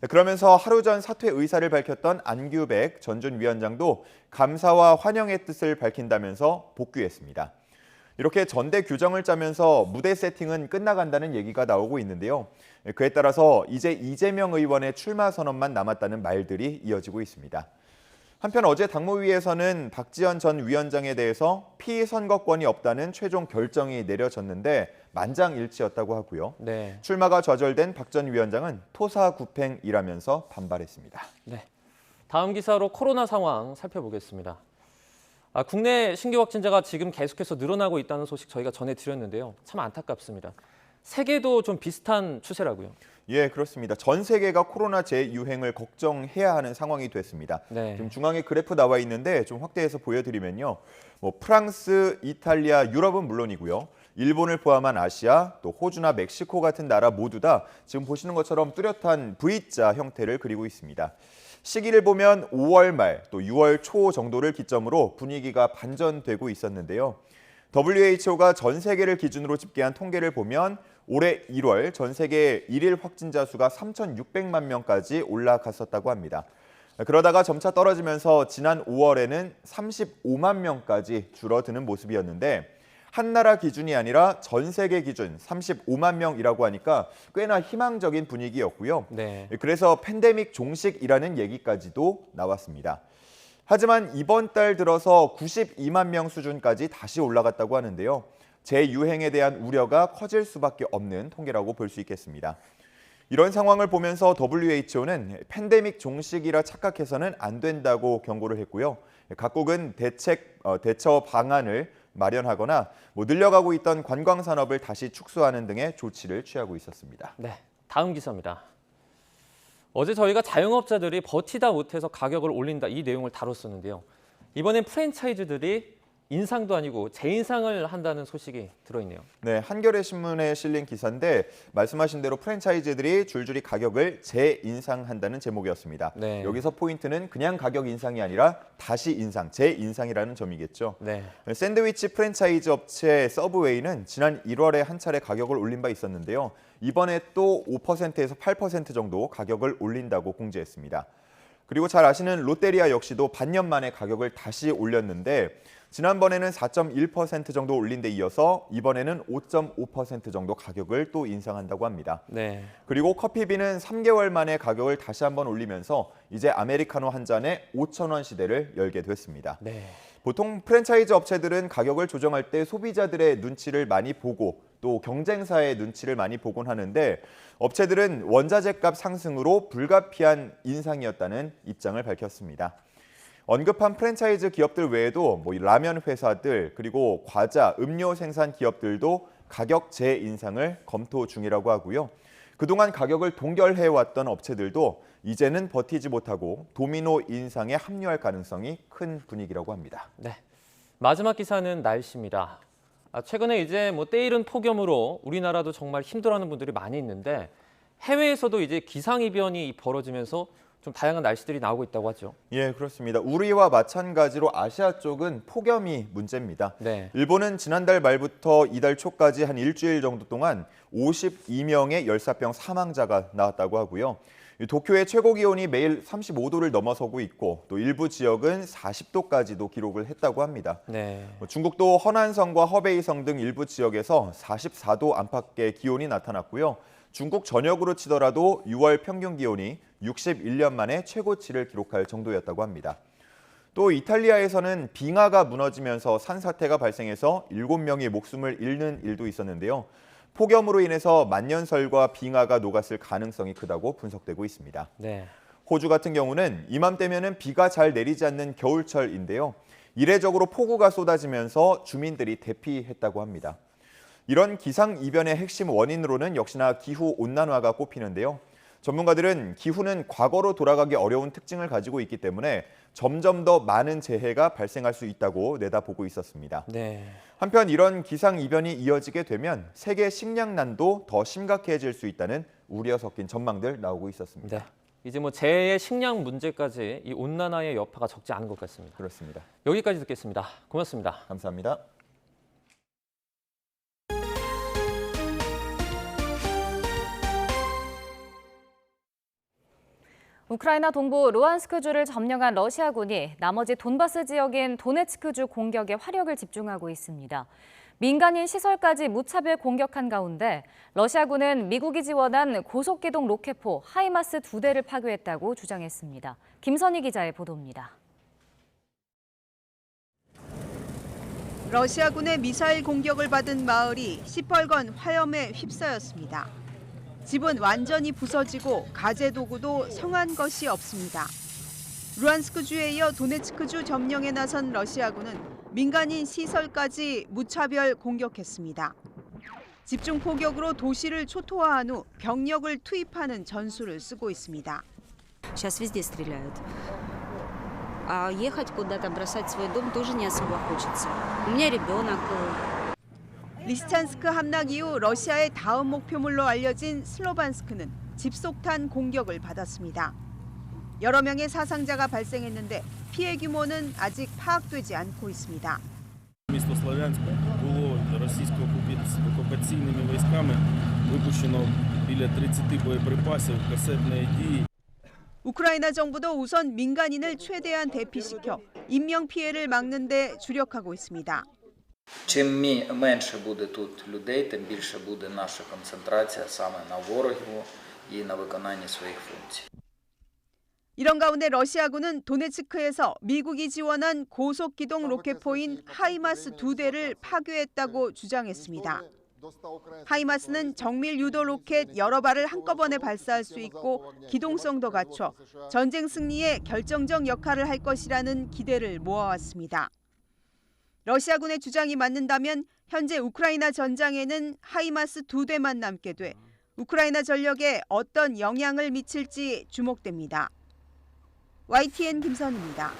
그러면서 하루 전 사퇴 의사를 밝혔던 안규백 전 준 위원장도 감사와 환영의 뜻을 밝힌다면서 복귀했습니다. 이렇게 전대 규정을 짜면서 무대 세팅은 끝나간다는 얘기가 나오고 있는데요. 그에 따라서 이제 이재명 의원의 출마 선언만 남았다는 말들이 이어지고 있습니다. 한편 어제 당무위에서는 박지원 전 위원장에 대해서 피선거권이 없다는 최종 결정이 내려졌는데 만장일치였다고 하고요. 네. 출마가 좌절된 박 전 위원장은 토사구팽이라면서 반발했습니다. 네. 다음 기사로 코로나 상황 살펴보겠습니다. 국내 신규 확진자가 지금 계속해서 늘어나고 있다는 소식 저희가 전해드렸는데요. 참 안타깝습니다. 세계도 좀 비슷한 추세라고요. 예, 그렇습니다. 전 세계가 코로나 재유행을 걱정해야 하는 상황이 됐습니다. 네. 지금 중앙에 그래프 나와 있는데 좀 확대해서 보여드리면요. 프랑스, 이탈리아, 유럽은 물론이고요. 일본을 포함한 아시아, 또 호주나 멕시코 같은 나라 모두 다 지금 보시는 것처럼 뚜렷한 V자 형태를 그리고 있습니다. 시기를 보면 5월 말 또 6월 초 정도를 기점으로 분위기가 반전되고 있었는데요. WHO가 전 세계를 기준으로 집계한 통계를 보면 올해 1월 전 세계 일일 확진자 수가 3,600만 명까지 올라갔었다고 합니다. 그러다가 점차 떨어지면서 지난 5월에는 35만 명까지 줄어드는 모습이었는데 한 나라 기준이 아니라 전 세계 기준 35만 명이라고 하니까 꽤나 희망적인 분위기였고요. 네. 그래서 팬데믹 종식이라는 얘기까지도 나왔습니다. 하지만 이번 달 들어서 92만 명 수준까지 다시 올라갔다고 하는데요. 재유행에 대한 우려가 커질 수밖에 없는 통계라고 볼 수 있겠습니다. 이런 상황을 보면서 WHO는 팬데믹 종식이라 착각해서는 안 된다고 경고를 했고요. 각국은 대처 방안을 마련하거나 늘려가고 있던 관광 산업을 다시 축소하는 등의 조치를 취하고 있었습니다. 네, 다음 기사입니다. 어제 저희가 자영업자들이 버티다 못해서 가격을 올린다 이 내용을 다뤘었는데요. 이번엔 프랜차이즈들이 인상도 아니고 재인상을 한다는 소식이 들어있네요. 네, 한겨레 신문에 실린 기사인데 말씀하신 대로 프랜차이즈들이 줄줄이 가격을 재인상한다는 제목이었습니다. 네. 여기서 포인트는 그냥 가격 인상이 아니라 다시 인상, 재인상이라는 점이겠죠. 네. 샌드위치 프랜차이즈 업체 서브웨이는 지난 1월에 한 차례 가격을 올린 바 있었는데요. 이번에 또 5%에서 8% 정도 가격을 올린다고 공지했습니다. 그리고 잘 아시는 롯데리아 역시도 반년 만에 가격을 다시 올렸는데 지난번에는 4.1% 정도 올린 데 이어서 이번에는 5.5% 정도 가격을 또 인상한다고 합니다. 네. 그리고 커피비는 3개월 만에 가격을 다시 한번 올리면서 이제 아메리카노 한 잔에 5,000원 시대를 열게 됐습니다. 네. 보통 프랜차이즈 업체들은 가격을 조정할 때 소비자들의 눈치를 많이 보고 또 경쟁사의 눈치를 많이 보곤 하는데 업체들은 원자재 값 상승으로 불가피한 인상이었다는 입장을 밝혔습니다. 언급한 프랜차이즈 기업들 외에도 라면 회사들 그리고 과자, 음료 생산 기업들도 가격 재인상을 검토 중이라고 하고요. 그동안 가격을 동결해왔던 업체들도 이제는 버티지 못하고 도미노 인상에 합류할 가능성이 큰 분위기라고 합니다. 네. 마지막 기사는 날씨입니다. 최근에 이제 때이른 폭염으로 우리나라도 정말 힘들어하는 분들이 많이 있는데 해외에서도 이제 기상이변이 벌어지면서 좀 다양한 날씨들이 나오고 있다고 하죠. 예, 그렇습니다. 우리와 마찬가지로 아시아 쪽은 폭염이 문제입니다. 네. 일본은 지난달 말부터 이달 초까지 한 일주일 정도 동안 52명의 열사병 사망자가 나왔다고 하고요. 도쿄의 최고 기온이 매일 35도를 넘어서고 있고 또 일부 지역은 40도까지도 기록을 했다고 합니다. 네. 중국도 허난성과 허베이성 등 일부 지역에서 44도 안팎의 기온이 나타났고요. 중국 전역으로 치더라도 6월 평균 기온이 61년 만에 최고치를 기록할 정도였다고 합니다. 또 이탈리아에서는 빙하가 무너지면서 산사태가 발생해서 7명이 목숨을 잃는 일도 있었는데요. 폭염으로 인해서 만년설과 빙하가 녹았을 가능성이 크다고 분석되고 있습니다. 네. 호주 같은 경우는 이맘때면은 비가 잘 내리지 않는 겨울철인데요. 이례적으로 폭우가 쏟아지면서 주민들이 대피했다고 합니다. 이런 기상이변의 핵심 원인으로는 역시나 기후온난화가 꼽히는데요. 전문가들은 기후는 과거로 돌아가기 어려운 특징을 가지고 있기 때문에 점점 더 많은 재해가 발생할 수 있다고 내다보고 있었습니다. 네. 한편 이런 기상이변이 이어지게 되면 세계 식량난도 더 심각해질 수 있다는 우려 섞인 전망들 나오고 있었습니다. 네. 이제 뭐 재해의 식량 문제까지 이 온난화의 여파가 적지 않은 것 같습니다. 그렇습니다. 여기까지 듣겠습니다. 고맙습니다. 감사합니다. 우크라이나 동부 루안스크주를 점령한 러시아군이 나머지 돈바스 지역인 도네츠크주 공격에 화력을 집중하고 있습니다. 민간인 시설까지 무차별 공격한 가운데 러시아군은 미국이 지원한 고속기동 로켓포 하이마스 2대를 파괴했다고 주장했습니다. 김선희 기자의 보도입니다. 러시아군의 미사일 공격을 받은 마을이 시뻘건 화염에 휩싸였습니다. 집은 완전히 부서지고 가재 도구도 성한 것이 없습니다. 루안스크주에 이어 도네츠크주 점령에 나선 러시아군은 민간인 시설까지 무차별 공격했습니다. 집중 포격으로 도시를 초토화한 후 병력을 투입하는 전술을 쓰고 있습니다. Сейчас везде стреляют. А ехать куда-то, бросать свой дом тоже не особо хочется. У меня ребенок. 리스찬스크 함락 이후 러시아의 다음 목표물로 알려진 슬로반스크는 집속탄 공격을 받았습니다. 여러 명의 사상자가 발생했는데 피해 규모는 아직 파악되지 않고 있습니다. Місто Слов'янське було російсько-окупаційними військами випущено біля 30 боєприпасів касетної дії. 우크라이나 정부도 우선 민간인을 최대한 대피시켜 인명 피해를 막는 데 주력하고 있습니다. Чим менше буде тут людей, тим більше буде наша концентрація саме на ворогів і на виконанні своїх функцій. 이런 가운데 러시아군은 도네츠크에서 미국이 지원한 고속기동 로켓포인 하이마스 2대를 파괴했다고 주장했습니다. 하이마스는 정밀 유도 로켓 여러 발을 한꺼번에 발사할 수 있고 기동성도 갖춰 전쟁 승리에 결정적 역할을 할 것이라는 기대를 모아왔습니다. 러시아군의 주장이 맞는다면 현재 우크라이나 전장에는 하이마스 2대만 남게 돼 우크라이나 전력에 어떤 영향을 미칠지 주목됩니다. YTN 김선희입니다.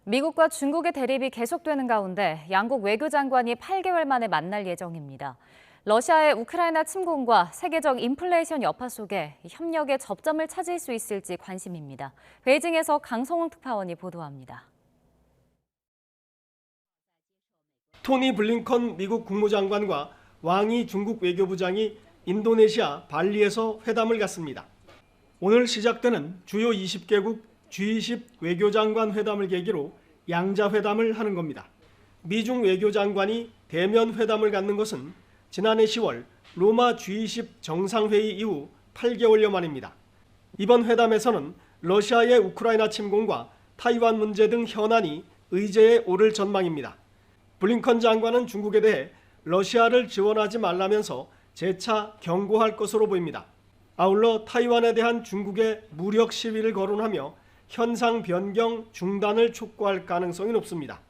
미국과 중국의 대립이 계속되는 가운데 양국 외교장관이 8개월 만에 만날 예정입니다. 러시아의 우크라이나 침공과 세계적 인플레이션 여파 속에 협력의 접점을 찾을 수 있을지 관심입니다. 베이징에서 강성웅 특파원이 보도합니다. 토니 블링컨 미국 국무장관과 왕이 중국 외교부장이 인도네시아 발리에서 회담을 갖습니다. 오늘 시작되는 주요 20개국 G20 외교장관 회담을 계기로 양자회담을 하는 겁니다. 미중 외교장관이 대면 회담을 갖는 것은 지난해 10월 로마 G20 정상회의 이후 8개월여 만입니다. 이번 회담에서는 러시아의 우크라이나 침공과 타이완 문제 등 현안이 의제에 오를 전망입니다. 블링컨 장관은 중국에 대해 러시아를 지원하지 말라면서 재차 경고할 것으로 보입니다. 아울러 타이완에 대한 중국의 무력 시위를 거론하며 현상 변경 중단을 촉구할 가능성이 높습니다.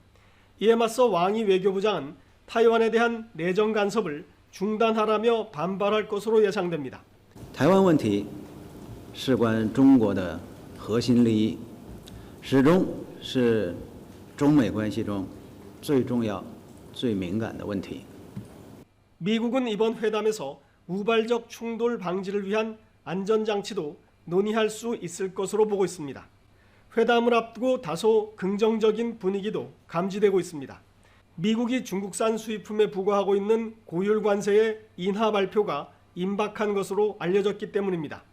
이에 맞서 왕이 외교부장은 타이완에 대한 내정 간섭을 중단하라며 반발할 것으로 예상됩니다. 台湾问题事关中国的核心利益，始终是中美关系中最重要、最敏感的问题。 미국은 이번 회담에서 우발적 충돌 방지를 위한 안전장치도 논의할 수 있을 것으로 보고 있습니다. 회담을 앞두고 다소 긍정적인 분위기도 감지되고 있습니다. 미국이 중국산 수입품에 부과하고 있는 고율 관세의 인하 발표가 임박한 것으로 알려졌기 때문입니다.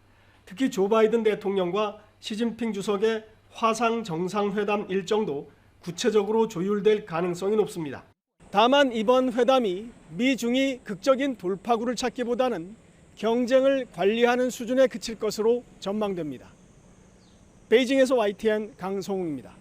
특히 조 바이든 대통령과 시진핑 주석의 화상 정상회담 일정도 구체적으로 조율될 가능성이 높습니다. 다만 이번 회담이 미중이 극적인 돌파구를 찾기보다는 경쟁을 관리하는 수준에 그칠 것으로 전망됩니다. 베이징에서 YTN 강성웅입니다.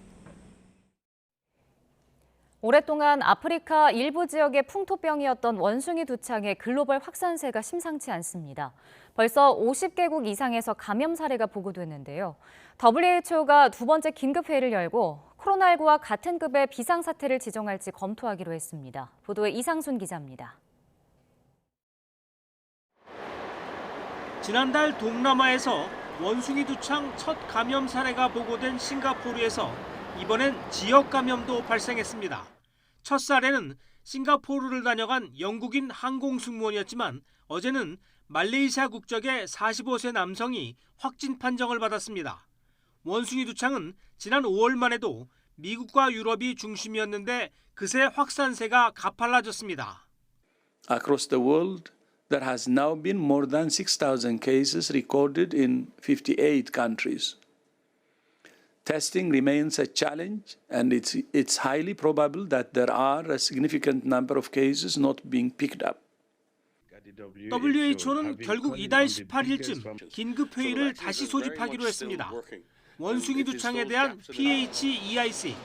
오랫동안 아프리카 일부 지역의 풍토병이었던 원숭이 두창의 글로벌 확산세가 심상치 않습니다. 벌써 50개국 이상에서 감염 사례가 보고됐는데요. WHO가 두 번째 긴급회의를 열고 코로나19와 같은 급의 비상사태를 지정할지 검토하기로 했습니다. 보도에 이상순 기자입니다. 지난달 동남아에서 원숭이 두창 첫 감염 사례가 보고된 싱가포르에서 이번엔 지역 감염도 발생했습니다. 첫 사례는 싱가포르를 다녀간 영국인 항공승무원이었지만 어제는 말레이시아 국적의 45세 남성이 확진 판정을 받았습니다. 원숭이 두창은 지난 5월만 해도 미국과 유럽이 중심이었는데 그새 확산세가 가팔라졌습니다. Across the world, there has now been more than 6,000 cases recorded in 58 countries. Testing remains a challenge, and it's highly probable that there are a significant number of cases not being picked up. WHO는 결국 이달 18일쯤 긴급회의를 다시 소집하기로 했습니다. 원숭이 두창에 대한 PHEIC,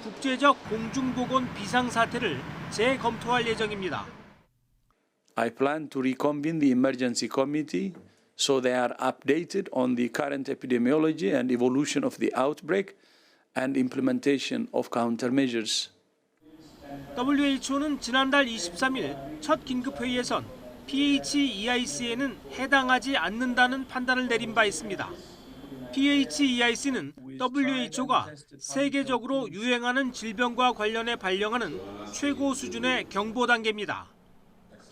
국제적 공중보건 비상사태를 재검토할 예정입니다. I plan to reconvene the emergency committee so they are updated on the current epidemiology and evolution of the outbreak and implementation of countermeasures. WHO는 지난달 23일 첫 긴급회의에선 PHEIC에는 해당하지 않는다는 판단을 내린 바 있습니다. PHEIC는 WHO가 세계적으로 유행하는 질병과 관련해 발령하는 최고 수준의 경보 단계입니다.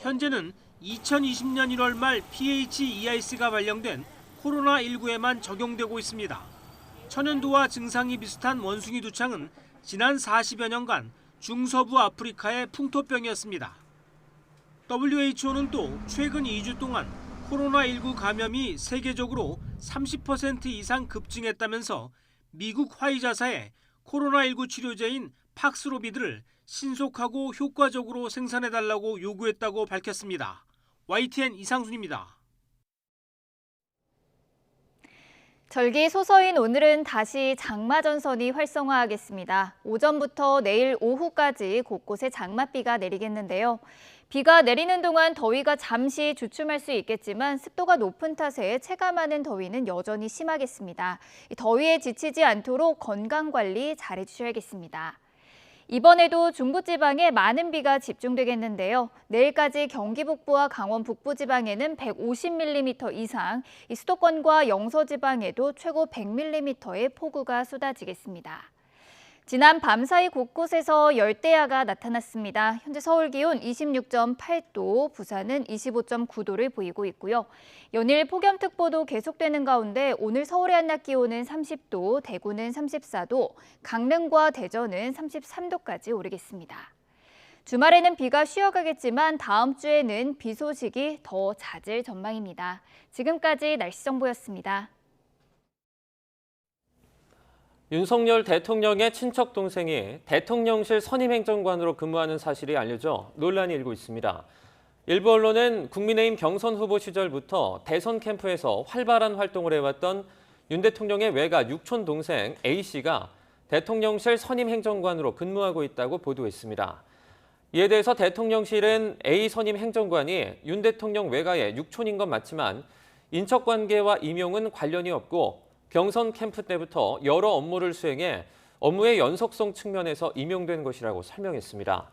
현재는 2020년 1월 말 PHEIC가 발령된 코로나19에만 적용되고 있습니다. 천연두와 증상이 비슷한 원숭이 두창은 지난 40여 년간 중서부 아프리카의 풍토병이었습니다. WHO는 또 최근 2주 동안 코로나19 감염이 세계적으로 30% 이상 급증했다면서 미국 화이자사에 코로나19 치료제인 팍스로비드를 신속하고 효과적으로 생산해달라고 요구했다고 밝혔습니다. YTN 이상순입니다. 절기 소서인 오늘은 다시 장마전선이 활성화하겠습니다. 오전부터 내일 오후까지 곳곳에 장맛비가 내리겠는데요. 비가 내리는 동안 더위가 잠시 주춤할 수 있겠지만 습도가 높은 탓에 체감하는 더위는 여전히 심하겠습니다. 더위에 지치지 않도록 건강관리 잘해주셔야겠습니다. 이번에도 중부지방에 많은 비가 집중되겠는데요. 내일까지 경기 북부와 강원 북부 지방에는 150mm 이상, 수도권과 영서지방에도 최고 100mm의 폭우가 쏟아지겠습니다. 지난 밤사이 곳곳에서 열대야가 나타났습니다. 현재 서울 기온 26.8도, 부산은 25.9도를 보이고 있고요. 연일 폭염특보도 계속되는 가운데 오늘 서울의 한낮 기온은 30도, 대구는 34도, 강릉과 대전은 33도까지 오르겠습니다. 주말에는 비가 쉬어가겠지만 다음 주에는 비 소식이 더 잦을 전망입니다. 지금까지 날씨 정보였습니다. 윤석열 대통령의 친척 동생이 대통령실 선임행정관으로 근무하는 사실이 알려져 논란이 일고 있습니다. 일부 언론은 국민의힘 경선 후보 시절부터 대선 캠프에서 활발한 활동을 해왔던 윤 대통령의 외가 육촌 동생 A씨가 대통령실 선임행정관으로 근무하고 있다고 보도했습니다. 이에 대해서 대통령실은 A 선임행정관이 윤 대통령 외가의 육촌인 건 맞지만 인척관계와 임용은 관련이 없고 경선 캠프 때부터 여러 업무를 수행해 업무의 연속성 측면에서 임용된 것이라고 설명했습니다.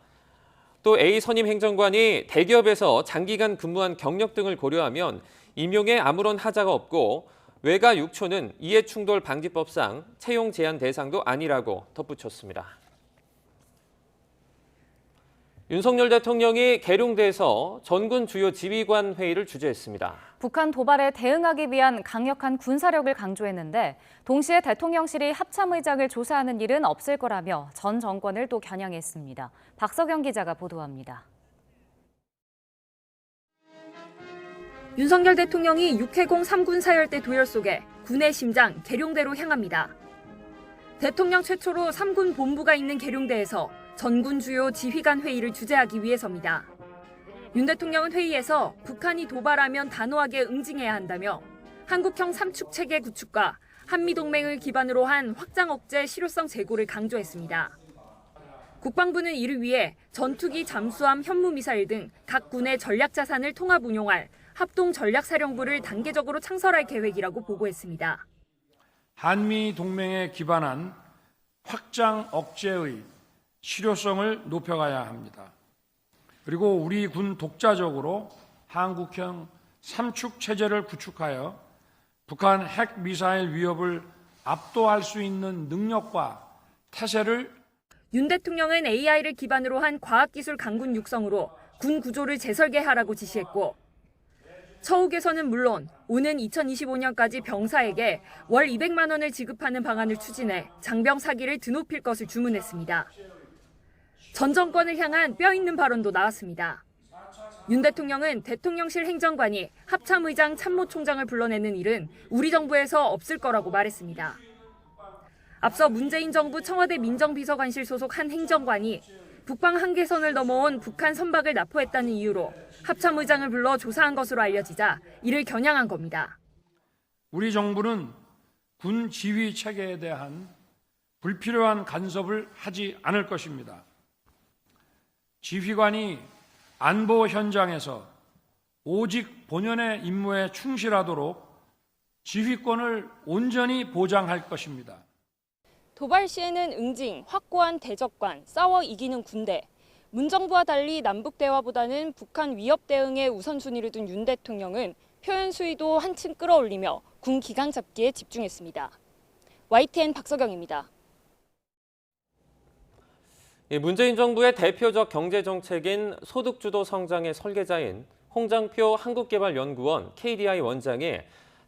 또 A 선임 행정관이 대기업에서 장기간 근무한 경력 등을 고려하면 임용에 아무런 하자가 없고 외가 육촌은 이해충돌 방지법상 채용 제한 대상도 아니라고 덧붙였습니다. 윤석열 대통령이 계룡대에서 전군 주요 지휘관 회의를 주재했습니다. 북한 도발에 대응하기 위한 강력한 군사력을 강조했는데 동시에 대통령실이 합참의장을 조사하는 일은 없을 거라며 전 정권을 또 겨냥했습니다. 박석영 기자가 보도합니다. 윤석열 대통령이 6회공 3군 사열대 도열 속에 군의 심장 계룡대로 향합니다. 대통령 최초로 3군 본부가 있는 계룡대에서 전군 주요 지휘관 회의를 주재하기 위해서입니다. 윤 대통령은 회의에서 북한이 도발하면 단호하게 응징해야 한다며 한국형 3축 체계 구축과 한미동맹을 기반으로 한 확장 억제 실효성 제고를 강조했습니다. 국방부는 이를 위해 전투기, 잠수함, 현무미사일 등 각 군의 전략 자산을 통합 운용할 합동전략사령부를 단계적으로 창설할 계획이라고 보고했습니다. 한미 동맹에 기반한 확장 억제의 실효성을 높여가야 합니다. 그리고 우리 군 독자적으로 한국형 3축 체제를 구축하여 북한 핵 미사일 위협을 압도할 수 있는 능력과 태세를 윤 대통령은 AI를 기반으로 한 과학기술 강군 육성으로 군 구조를 재설계하라고 지시했고 처우개선은 물론 오는 2025년까지 병사에게 월 200만 원을 지급하는 방안을 추진해 장병 사기를 드높일 것을 주문했습니다. 전 정권을 향한 뼈 있는 발언도 나왔습니다. 윤 대통령은 대통령실 행정관이 합참의장 참모총장을 불러내는 일은 우리 정부에서 없을 거라고 말했습니다. 앞서 문재인 정부 청와대 민정비서관실 소속 한 행정관이 북방 한계선을 넘어온 북한 선박을 납포했다는 이유로 합참의장을 불러 조사한 것으로 알려지자 이를 겨냥한 겁니다. 우리 정부는 군 지휘 체계에 대한 불필요한 간섭을 하지 않을 것입니다. 지휘관이 안보 현장에서 오직 본연의 임무에 충실하도록 지휘권을 온전히 보장할 것입니다. 도발 시에는 응징, 확고한 대적관, 싸워 이기는 군대. 문정부와 달리 남북 대화보다는 북한 위협 대응에 우선순위를 둔 윤 대통령은 표현 수위도 한층 끌어올리며 군 기강 잡기에 집중했습니다. YTN 박서경입니다. 문재인 정부의 대표적 경제정책인 소득주도 성장의 설계자인 홍장표 한국개발연구원 KDI 원장이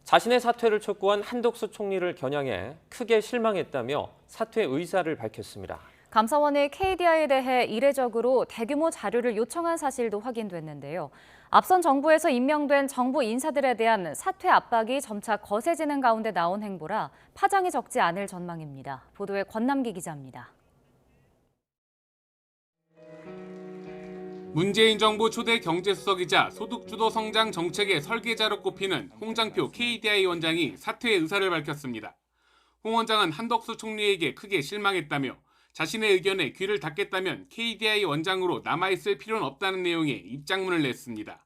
자신의 사퇴를 촉구한 한덕수 총리를 겨냥해 크게 실망했다며 사퇴 의사를 밝혔습니다. 감사원이 KDI에 대해 이례적으로 대규모 자료를 요청한 사실도 확인됐는데요. 앞선 정부에서 임명된 정부 인사들에 대한 사퇴 압박이 점차 거세지는 가운데 나온 행보라 파장이 적지 않을 전망입니다. 보도에 권남기 기자입니다. 문재인 정부 초대 경제수석이자 소득주도 성장 정책의 설계자로 꼽히는 홍장표 KDI 원장이 사퇴의 의사를 밝혔습니다. 홍 원장은 한덕수 총리에게 크게 실망했다며 자신의 의견에 귀를 닫겠다면 KDI 원장으로 남아있을 필요는 없다는 내용의 입장문을 냈습니다.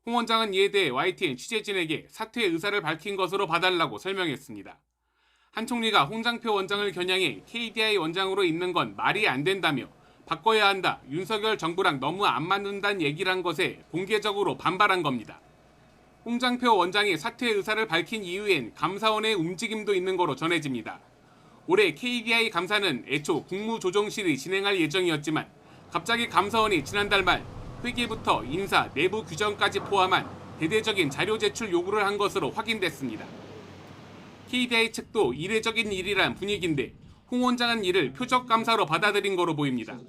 홍 원장은 이에 대해 YTN 취재진에게 사퇴의 의사를 밝힌 것으로 봐달라고 설명했습니다. 한 총리가 홍장표 원장을 겨냥해 KDI 원장으로 있는 건 말이 안 된다며 바꿔야 한다, 윤석열 정부랑 너무 안 맞는다는 얘기를 한 것에 공개적으로 반발한 겁니다. 홍장표 원장이 사퇴 의사를 밝힌 이후엔 감사원의 움직임도 있는 거로 전해집니다. 올해 KDI 감사는 애초 국무조정실이 진행할 예정이었지만 갑자기 감사원이 지난달 말 회계부터 인사, 내부 규정까지 포함한 대대적인 자료 제출 요구를 한 것으로 확인됐습니다. KDI 측도 이례적인 일이란 분위기인데 홍 원장은 이를 표적 감사로 받아들인 거로 보입니다.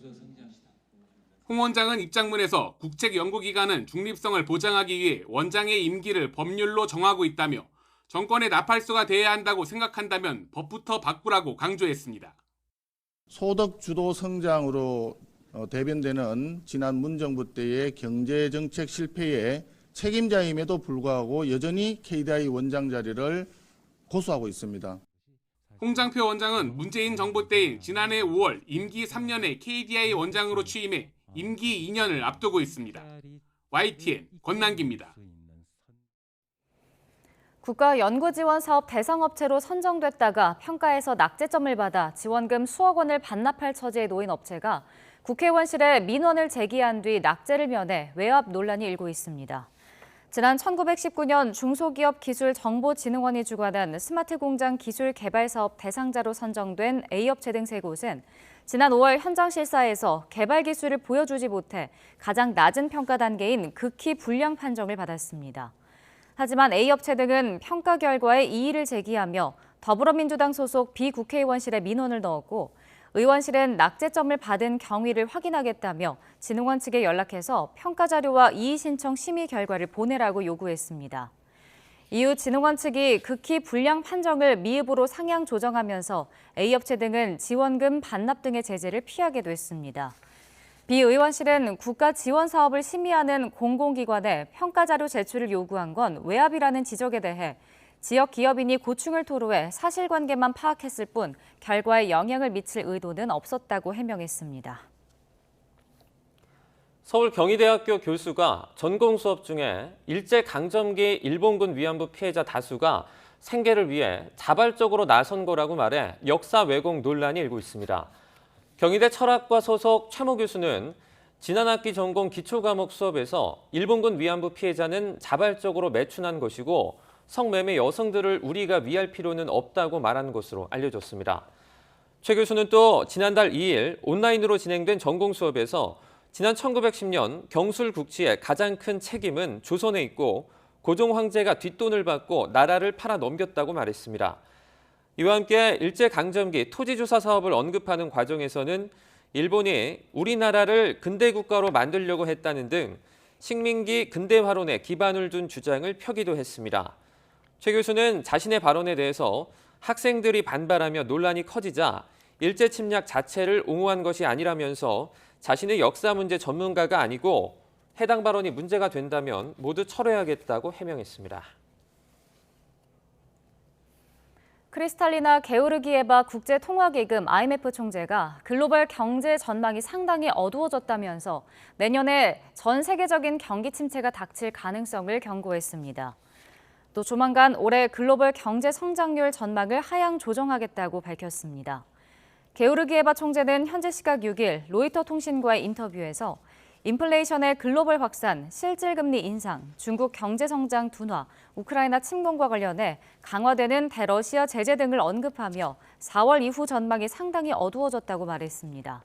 홍 원장은 입장문에서 국책연구기관은 중립성을 보장하기 위해 원장의 임기를 법률로 정하고 있다며 정권의 나팔수가 돼야 한다고 생각한다면 법부터 바꾸라고 강조했습니다. 소득주도 성장으로 대변되는 지난 문정부 때의 경제정책 실패의 책임자임에도 불구하고 여전히 KDI 원장 자리를 고수하고 있습니다. 홍장표 원장은 문재인 정부 때인 지난해 5월 임기 3년에 KDI 원장으로 취임해 임기 2년을 앞두고 있습니다. YTN 권남기입니다. 국가연구지원사업 대상업체로 선정됐다가 평가에서 낙제점을 받아 지원금 수억 원을 반납할 처지에 놓인 업체가 국회의원실에 민원을 제기한 뒤 낙제를 면해 외압 논란이 일고 있습니다. 지난 1919년 중소기업기술정보진흥원이 주관한 스마트공장 기술개발사업 대상자로 선정된 A업체 등 3곳은 지난 5월 현장 실사에서 개발 기술을 보여주지 못해 가장 낮은 평가 단계인 극히 불량 판정을 받았습니다. 하지만 A업체 등은 평가 결과에 이의를 제기하며 더불어민주당 소속 비국회의원실에 민원을 넣었고 의원실은 낙제점을 받은 경위를 확인하겠다며 진흥원 측에 연락해서 평가 자료와 이의 신청 심의 결과를 보내라고 요구했습니다. 이후 진흥원 측이 극히 불량 판정을 미흡으로 상향 조정하면서 A업체 등은 지원금 반납 등의 제재를 피하게 됐습니다. 비의원실은 국가 지원 사업을 심의하는 공공기관에 평가 자료 제출을 요구한 건 외압이라는 지적에 대해 지역 기업인이 고충을 토로해 사실관계만 파악했을 뿐 결과에 영향을 미칠 의도는 없었다고 해명했습니다. 서울 경희대학교 교수가 전공 수업 중에 일제강점기 일본군 위안부 피해자 다수가 생계를 위해 자발적으로 나선 거라고 말해 역사 왜곡 논란이 일고 있습니다. 경희대 철학과 소속 최모 교수는 지난 학기 전공 기초과목 수업에서 일본군 위안부 피해자는 자발적으로 매춘한 것이고 성매매 여성들을 우리가 위할 필요는 없다고 말한 것으로 알려졌습니다. 최 교수는 또 지난달 2일 온라인으로 진행된 전공 수업에서 지난 1910년 경술국치의 가장 큰 책임은 조선에 있고 고종 황제가 뒷돈을 받고 나라를 팔아 넘겼다고 말했습니다. 이와 함께 일제강점기 토지조사 사업을 언급하는 과정에서는 일본이 우리나라를 근대국가로 만들려고 했다는 등 식민기 근대화론에 기반을 둔 주장을 펴기도 했습니다. 최 교수는 자신의 발언에 대해서 학생들이 반발하며 논란이 커지자 일제 침략 자체를 옹호한 것이 아니라면서 자신의 역사 문제 전문가가 아니고 해당 발언이 문제가 된다면 모두 철회하겠다고 해명했습니다. 크리스탈리나 게오르기에바 국제통화기금 IMF 총재가 글로벌 경제 전망이 상당히 어두워졌다면서 내년에 전 세계적인 경기 침체가 닥칠 가능성을 경고했습니다. 또 조만간 올해 글로벌 경제 성장률 전망을 하향 조정하겠다고 밝혔습니다. 게오르기에바 총재는 현지 시각 6일 로이터 통신과의 인터뷰에서 인플레이션의 글로벌 확산, 실질금리 인상, 중국 경제 성장 둔화, 우크라이나 침공과 관련해 강화되는 대러시아 제재 등을 언급하며 4월 이후 전망이 상당히 어두워졌다고 말했습니다.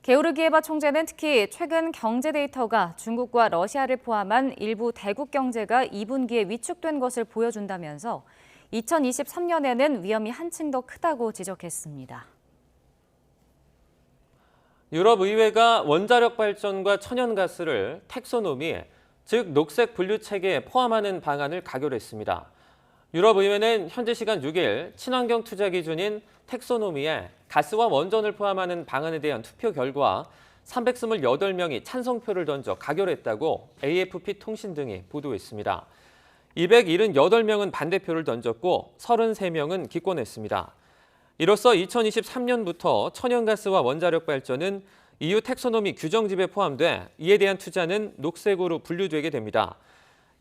게오르기에바 총재는 특히 최근 경제 데이터가 중국과 러시아를 포함한 일부 대국 경제가 2분기에 위축된 것을 보여준다면서 2023년에는 위험이 한층 더 크다고 지적했습니다. 유럽의회가 원자력 발전과 천연가스를 텍소노미, 즉 녹색 분류 체계에 포함하는 방안을 가결했습니다. 유럽의회는 현지 시간 6일 친환경 투자 기준인 텍소노미에 가스와 원전을 포함하는 방안에 대한 투표 결과 328명이 찬성표를 던져 가결했다고 AFP 통신 등이 보도했습니다. 278명은 반대표를 던졌고 33명은 기권했습니다. 이로써 2023년부터 천연가스와 원자력 발전은 EU 텍소노미 규정집에 포함돼 이에 대한 투자는 녹색으로 분류되게 됩니다.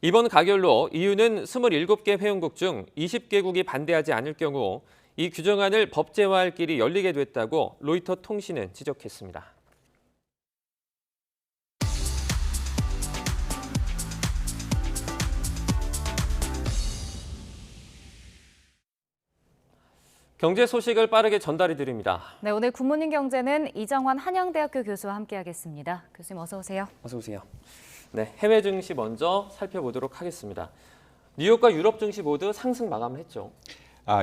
이번 가결로 EU는 27개 회원국 중 20개국이 반대하지 않을 경우 이 규정안을 법제화할 길이 열리게 됐다고 로이터 통신은 지적했습니다. 경제 소식을 빠르게 전달해 드립니다. 네, 오늘 굿모닝 경제는 이정환 한양대학교 교수와 함께하겠습니다. 교수님 어서 오세요. 어서 오세요. 네, 해외 증시 먼저 살펴보도록 하겠습니다. 뉴욕과 유럽 증시 모두 상승 마감을 했죠.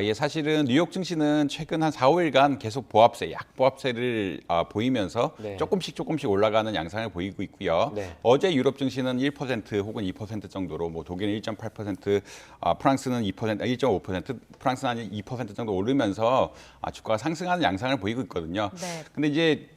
예, 사실은 뉴욕 증시는 최근 한 4, 5일간 계속 보합세, 약보합세를 보이면서 네. 조금씩 올라가는 양상을 보이고 있고요. 네. 어제 유럽 증시는 1% 혹은 2% 정도로, 뭐 독일은 1.8%, 프랑스는 2%, 1.5%, 프랑스는 한 2% 정도 오르면서 주가가 상승하는 양상을 보이고 있거든요. 네. 근데 이제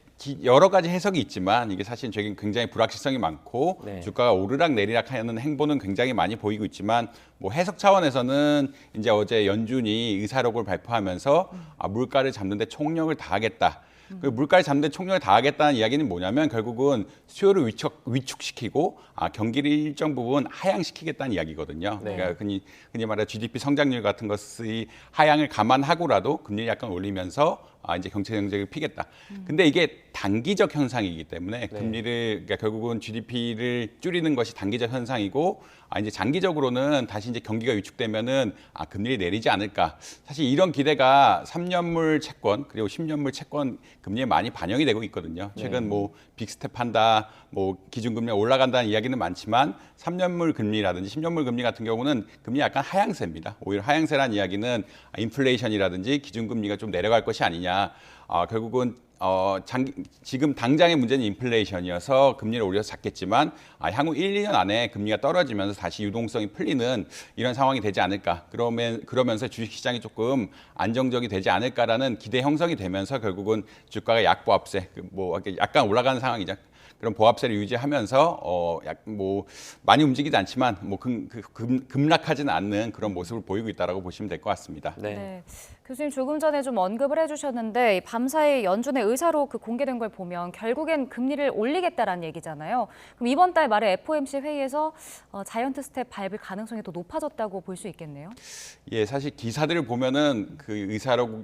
여러 가지 해석이 있지만 이게 사실 굉장히 불확실성이 많고 네. 주가가 오르락 내리락 하는 행보는 굉장히 많이 보이고 있지만 뭐 해석 차원에서는 이제 어제 연준이 의사록을 발표하면서 물가를 잡는 데 총력을 다하겠다. 그 물가를 잡는 데 총력을 다하겠다는 이야기는 뭐냐면 결국은 수요를 위축시키고 경기를 일정 부분 하향시키겠다는 이야기거든요. 네. 그러니까 흔히 말해 GDP 성장률 같은 것의 하향을 감안하고라도 금리를 약간 올리면서 이제 경제 정책을 피겠다. 근데 이게 단기적 현상이기 때문에 금리를 그러니까 결국은 GDP를 줄이는 것이 단기적 현상이고 이제 장기적으로는 다시 이제 경기가 위축되면은 금리를 내리지 않을까. 사실 이런 기대가 3년물 채권 그리고 10년물 채권 금리에 많이 반영이 되고 있거든요. 최근 뭐 빅스텝 한다, 뭐 기준금리가 올라간다는 이야기는 많지만 3년물 금리라든지 10년물 금리 같은 경우는 금리 약간 하향세입니다. 오히려 하향세라는 이야기는 인플레이션이라든지 기준금리가 좀 내려갈 것이 아니냐. 결국은 지금 당장의 문제는 인플레이션이어서 금리를 올려서 잡겠지만 향후 1, 2년 안에 금리가 떨어지면서 다시 유동성이 풀리는 이런 상황이 되지 않을까. 그러면서 주식시장이 조금 안정적이 되지 않을까라는 기대 형성이 되면서 결국은 주가가 약보합세, 뭐 약간 올라가는 상황이죠. 그런 보합세를 유지하면서 뭐 많이 움직이지 않지만 뭐 급락하지는 않는 그런 모습을 보이고 있다라고 보시면 될 것 같습니다. 네. 교수님 조금 전에 좀 언급을 해주셨는데 밤사이 연준의 의사록 공개된 걸 보면 결국엔 금리를 올리겠다라는 얘기잖아요. 그럼 이번 달 말에 FOMC 회의에서 자이언트 스텝 밟을 가능성이 더 높아졌다고 볼 수 있겠네요. 예, 사실 기사들을 보면은 그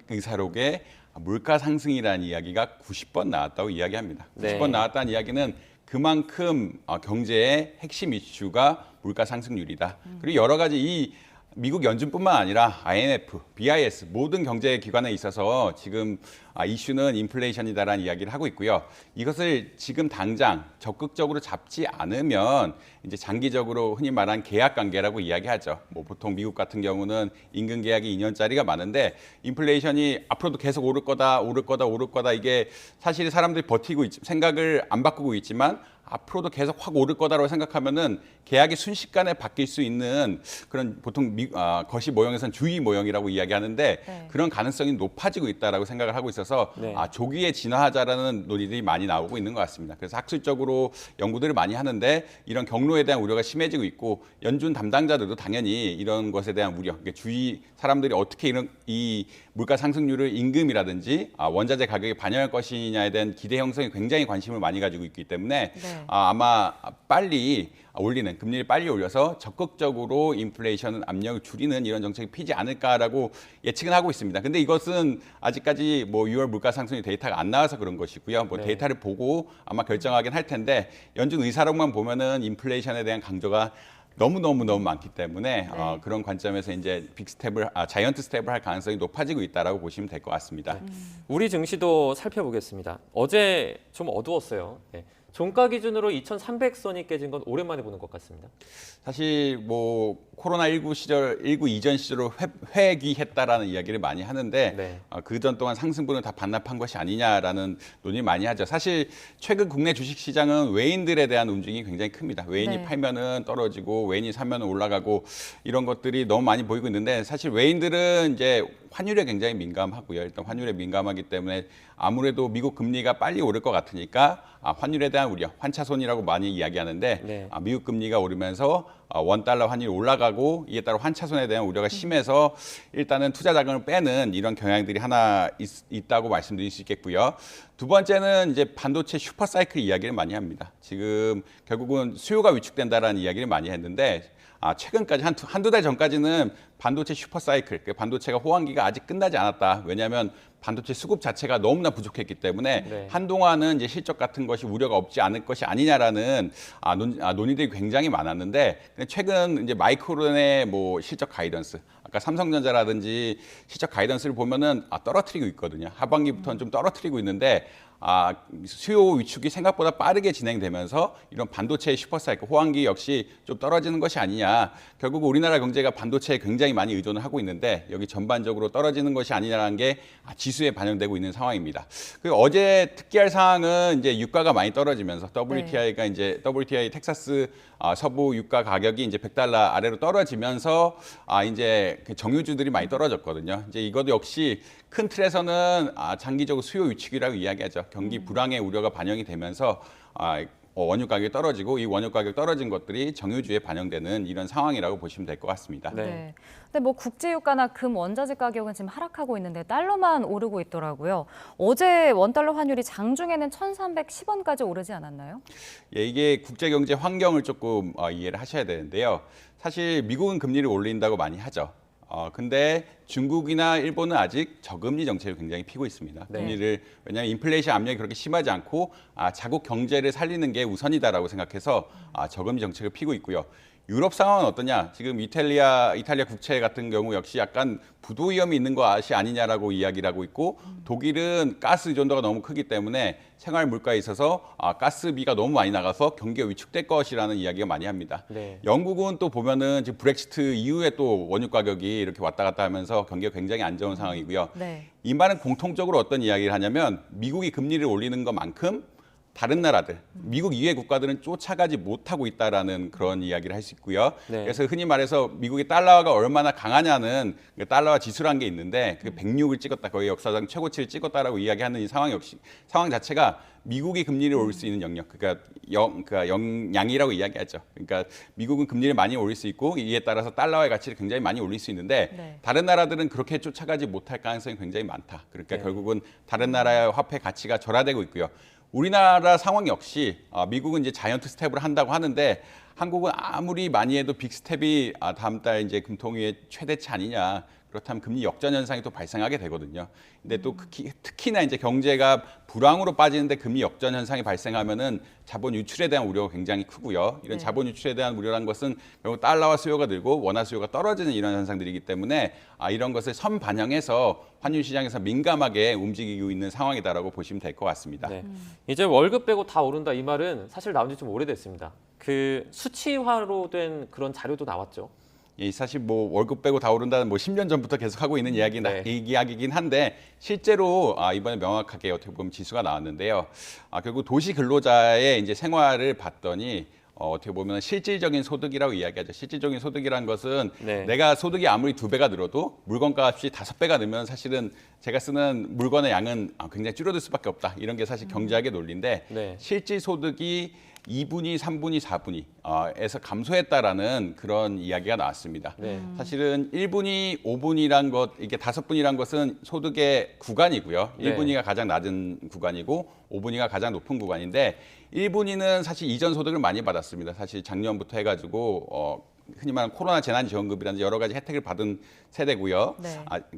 의사록에 물가 상승이라는 이야기가 90번 나왔다고 이야기합니다. 90번 나왔다는 이야기는 그만큼 경제의 핵심 이슈가 물가 상승률이다. 그리고 여러 가지 미국 연준뿐만 아니라 IMF, BIS 모든 경제 기관에 있어서 지금 이슈는 인플레이션이다라는 이야기를 하고 있고요. 이것을 지금 당장 적극적으로 잡지 않으면 이제 장기적으로 흔히 말하는 계약 관계라고 이야기하죠. 뭐 보통 미국 같은 경우는 임금 계약이 2년짜리가 많은데 인플레이션이 앞으로도 계속 오를 거다 이게 사실 사람들이 버티고 생각을 안 바꾸고 있지만 앞으로도 계속 확 오를 거다라고 생각하면은 계약이 순식간에 바뀔 수 있는 그런 보통 거시 모형에서는 주의 모형이라고 이야기하는데 네. 그런 가능성이 높아지고 있다라고 생각을 하고 있어서 조기에 진화하자라는 논의들이 많이 나오고 있는 것 같습니다. 그래서 학술적으로 연구들을 많이 하는데 이런 경로에 대한 우려가 심해지고 있고 연준 담당자들도 당연히 이런 것에 대한 우려, 그러니까 사람들이 어떻게 이 물가 상승률을 임금이라든지 원자재 가격에 반영할 것이냐에 대한 기대 형성에 굉장히 관심을 많이 가지고 있기 때문에 아마 빨리 올리는 금리를 빨리 올려서 적극적으로 인플레이션 압력을 줄이는 이런 정책이 피지 않을까라고 예측은 하고 있습니다. 근데 이것은 아직까지 뭐 6월 물가 상승률 데이터가 안 나와서 그런 것이고요. 뭐 데이터를 보고 아마 결정하긴 할 텐데 연준 의사록만 보면은 인플레이션에 대한 강조가 너무 많기 때문에 그런 관점에서 이제 자이언트 스텝을 할 가능성이 높아지고 있다라고 보시면 될 것 같습니다. 우리 증시도 살펴보겠습니다. 어제 좀 어두웠어요. 종가 기준으로 2,300선이 깨진 건 오랜만에 보는 것 같습니다. 사실 뭐 코로나19 이전 시절로 회귀했다라는 이야기를 많이 하는데 그전 동안 상승분을 다 반납한 것이 아니냐라는 논의를 많이 하죠. 사실 최근 국내 주식시장은 외인들에 대한 움직임이 굉장히 큽니다. 외인이 팔면은 떨어지고 외인이 사면은 올라가고 이런 것들이 너무 많이 보이고 있는데 사실 외인들은 이제 환율에 굉장히 민감하고요. 일단 환율에 민감하기 때문에 아무래도 미국 금리가 빨리 오를 것 같으니까 환율에 대한 우려, 환차손이라고 많이 이야기하는데 미국 금리가 오르면서 원달러 환율이 올라가고 이에 따라 환차손에 대한 우려가 심해서 일단은 투자 자금을 빼는 이런 경향들이 하나 있다고 말씀드릴 수 있겠고요. 두 번째는 이제 반도체 슈퍼사이클 이야기를 많이 합니다. 지금 결국은 수요가 위축된다라는 이야기를 많이 했는데 최근까지 한두 달 전까지는 반도체 슈퍼사이클, 반도체가 호황기가 아직 끝나지 않았다. 왜냐하면 반도체 수급 자체가 너무나 부족했기 때문에 한동안은 이제 실적 같은 것이 우려가 없지 않을 것이 아니냐라는 논의들이 굉장히 많았는데 최근 이제 마이크론의 뭐 실적 가이던스, 아까 삼성전자라든지 실적 가이던스를 보면은 떨어뜨리고 있거든요. 하반기부터는 좀 떨어뜨리고 있는데 수요 위축이 생각보다 빠르게 진행되면서 이런 반도체의 슈퍼사이클 호황기 역시 좀 떨어지는 것이 아니냐. 결국 우리나라 경제가 반도체에 굉장히 많이 의존을 하고 있는데 여기 전반적으로 떨어지는 것이 아니냐라는 게 지수에 반영되고 있는 상황입니다. 그리고 어제 특기할 사항은 이제 유가가 많이 떨어지면서 WTI 텍사스 서부 유가 가격이 이제 $100 아래로 떨어지면서 이제 정유주들이 많이 떨어졌거든요. 이제 이것도 역시 큰 틀에서는 장기적으로 수요 위축이라고 이야기하죠. 경기 불황의 우려가 반영이 되면서 원유 가격이 떨어지고 이 원유 가격 떨어진 것들이 정유주에 반영되는 이런 상황이라고 보시면 될 것 같습니다. 네. 근데 뭐 국제유가나 금 원자재 가격은 지금 하락하고 있는데 달러만 오르고 있더라고요. 어제 원달러 환율이 장중에는 1,310원까지 오르지 않았나요? 예, 이게 국제 경제 환경을 조금 이해를 하셔야 되는데요. 사실 미국은 금리를 올린다고 많이 하죠. 근데 중국이나 일본은 아직 저금리 정책을 굉장히 피고 있습니다. 금리를 왜냐하면 인플레이션 압력이 그렇게 심하지 않고 자국 경제를 살리는 게 우선이다라고 생각해서 저금리 정책을 피고 있고요. 유럽 상황은 어떠냐? 지금 이탈리아 국채 같은 경우 역시 약간 부도 위험이 있는 것이 아니냐라고 이야기를 하고 있고 독일은 가스 의존도가 너무 크기 때문에 생활 물가에 있어서 가스비가 너무 많이 나가서 경기가 위축될 것이라는 이야기가 많이 합니다. 영국은 또 보면은 지금 브렉시트 이후에 또 원유 가격이 이렇게 왔다 갔다 하면서 경기가 굉장히 안 좋은 상황이고요. 이 말은 공통적으로 어떤 이야기를 하냐면 미국이 금리를 올리는 것만큼 다른 나라들, 미국 이외 국가들은 쫓아가지 못하고 있다라는 그런 이야기를 할 수 있고요. 그래서 흔히 말해서 미국의 달러가 얼마나 강하냐는 달러화 지수라는 게 있는데 그 106을 찍었다, 거의 역사상 최고치를 찍었다라고 이야기하는 이 상황 자체가 미국이 금리를 올릴 수 있는 영역, 그러니까 영양이라고 이야기하죠. 그러니까 미국은 금리를 많이 올릴 수 있고 이에 따라서 달러의 가치를 굉장히 많이 올릴 수 있는데 다른 나라들은 그렇게 쫓아가지 못할 가능성이 굉장히 많다. 그러니까 결국은 다른 나라의 화폐 가치가 절하되고 있고요. 우리나라 상황 역시 미국은 이제 자이언트 스텝을 한다고 하는데 한국은 아무리 많이 해도 빅 스텝이 다음 달 이제 금통위의 최대치 아니냐. 그렇다면 금리 역전 현상이 또 발생하게 되거든요. 근데 또 특히나 이제 경제가 불황으로 빠지는데 금리 역전 현상이 발생하면은 자본 유출에 대한 우려가 굉장히 크고요. 이런 자본 유출에 대한 우려라는 것은 결국 달러와 수요가 늘고 원화 수요가 떨어지는 이런 현상들이기 때문에 이런 것을 선반영해서 환율 시장에서 민감하게 움직이고 있는 상황이다라고 보시면 될 것 같습니다. 네. 이제 월급 빼고 다 오른다 이 말은 사실 나온 지 좀 오래됐습니다. 그 수치화로 된 그런 자료도 나왔죠. 예, 사실 뭐 월급 빼고 다 오른다는 뭐 10년 전부터 계속 하고 있는 이야기긴 한데 실제로 이번에 명확하게 어떻게 보면 지수가 나왔는데요. 결국 도시 근로자의 이제 생활을 봤더니 어떻게 보면 실질적인 소득이라고 이야기하죠. 실질적인 소득이라는 것은 내가 소득이 아무리 2배가 늘어도 물건값이 5배가 늘면 사실은 제가 쓰는 물건의 양은 굉장히 줄어들 수밖에 없다. 이런 게 사실 경제학의 논리인데 실질 소득이 2분위, 3분위, 4분위에서 감소했다라는 그런 이야기가 나왔습니다. 사실은 1분위, 5분위란 것, 이게 5분위란 것은 소득의 구간이고요. 1분위가 가장 낮은 구간이고 5분위가 가장 높은 구간인데 1분위는 사실 이전 소득을 많이 받았습니다. 사실 작년부터 해가지고 흔히 말하는 코로나 재난지원금이라든지 여러 가지 혜택을 받은 세대고요.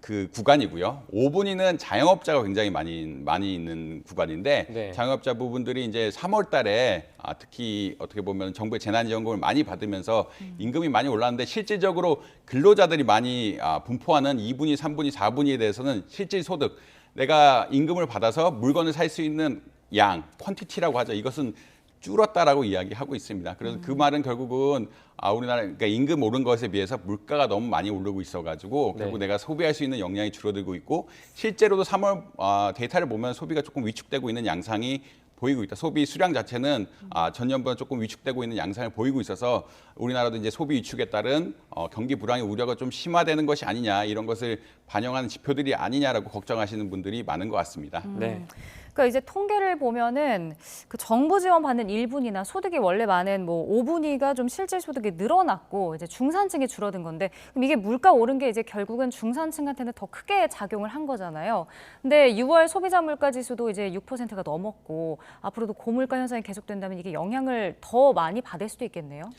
그 구간이고요. 5분위는 자영업자가 굉장히 많이 있는 구간인데 자영업자 부분들이 이제 3월 달에 특히 어떻게 보면 정부의 재난지원금을 많이 받으면서 임금이 많이 올랐는데 실질적으로 근로자들이 많이 분포하는 2분위, 3분위, 4분위에 대해서는 실질 소득, 내가 임금을 받아서 물건을 살 수 있는 양, 퀀티티라고 하죠. 이것은 줄었다라고 이야기하고 있습니다. 그래서 그 말은 결국은 우리나라 그러니까 임금 오른 것에 비해서 물가가 너무 많이 오르고 있어가지고 결국 내가 소비할 수 있는 역량이 줄어들고 있고 실제로도 3월 데이터를 보면 소비가 조금 위축되고 있는 양상이 보이고 있다. 소비 수량 자체는 전년보다 조금 위축되고 있는 양상을 보이고 있어서 우리나라도 이제 소비 위축에 따른 경기 불황의 우려가 좀 심화되는 것이 아니냐 이런 것을 반영하는 지표들이 아니냐라고 걱정하시는 분들이 많은 것 같습니다. 그러니까 이제 통계를 보면은 그 정부 지원 받는 1분위나 소득이 원래 많은 뭐 5분위가 좀 실질 소득이 늘어났고 이제 중산층이 줄어든 건데 그럼 이게 물가 오른 게 이제 결국은 중산층한테는 더 크게 작용을 한 거잖아요. 근데 6월 소비자 물가 지수도 이제 6%가 넘었고 앞으로도 고물가 현상이 계속된다면 이게 영향을 더 많이 받을 수도 있겠네요.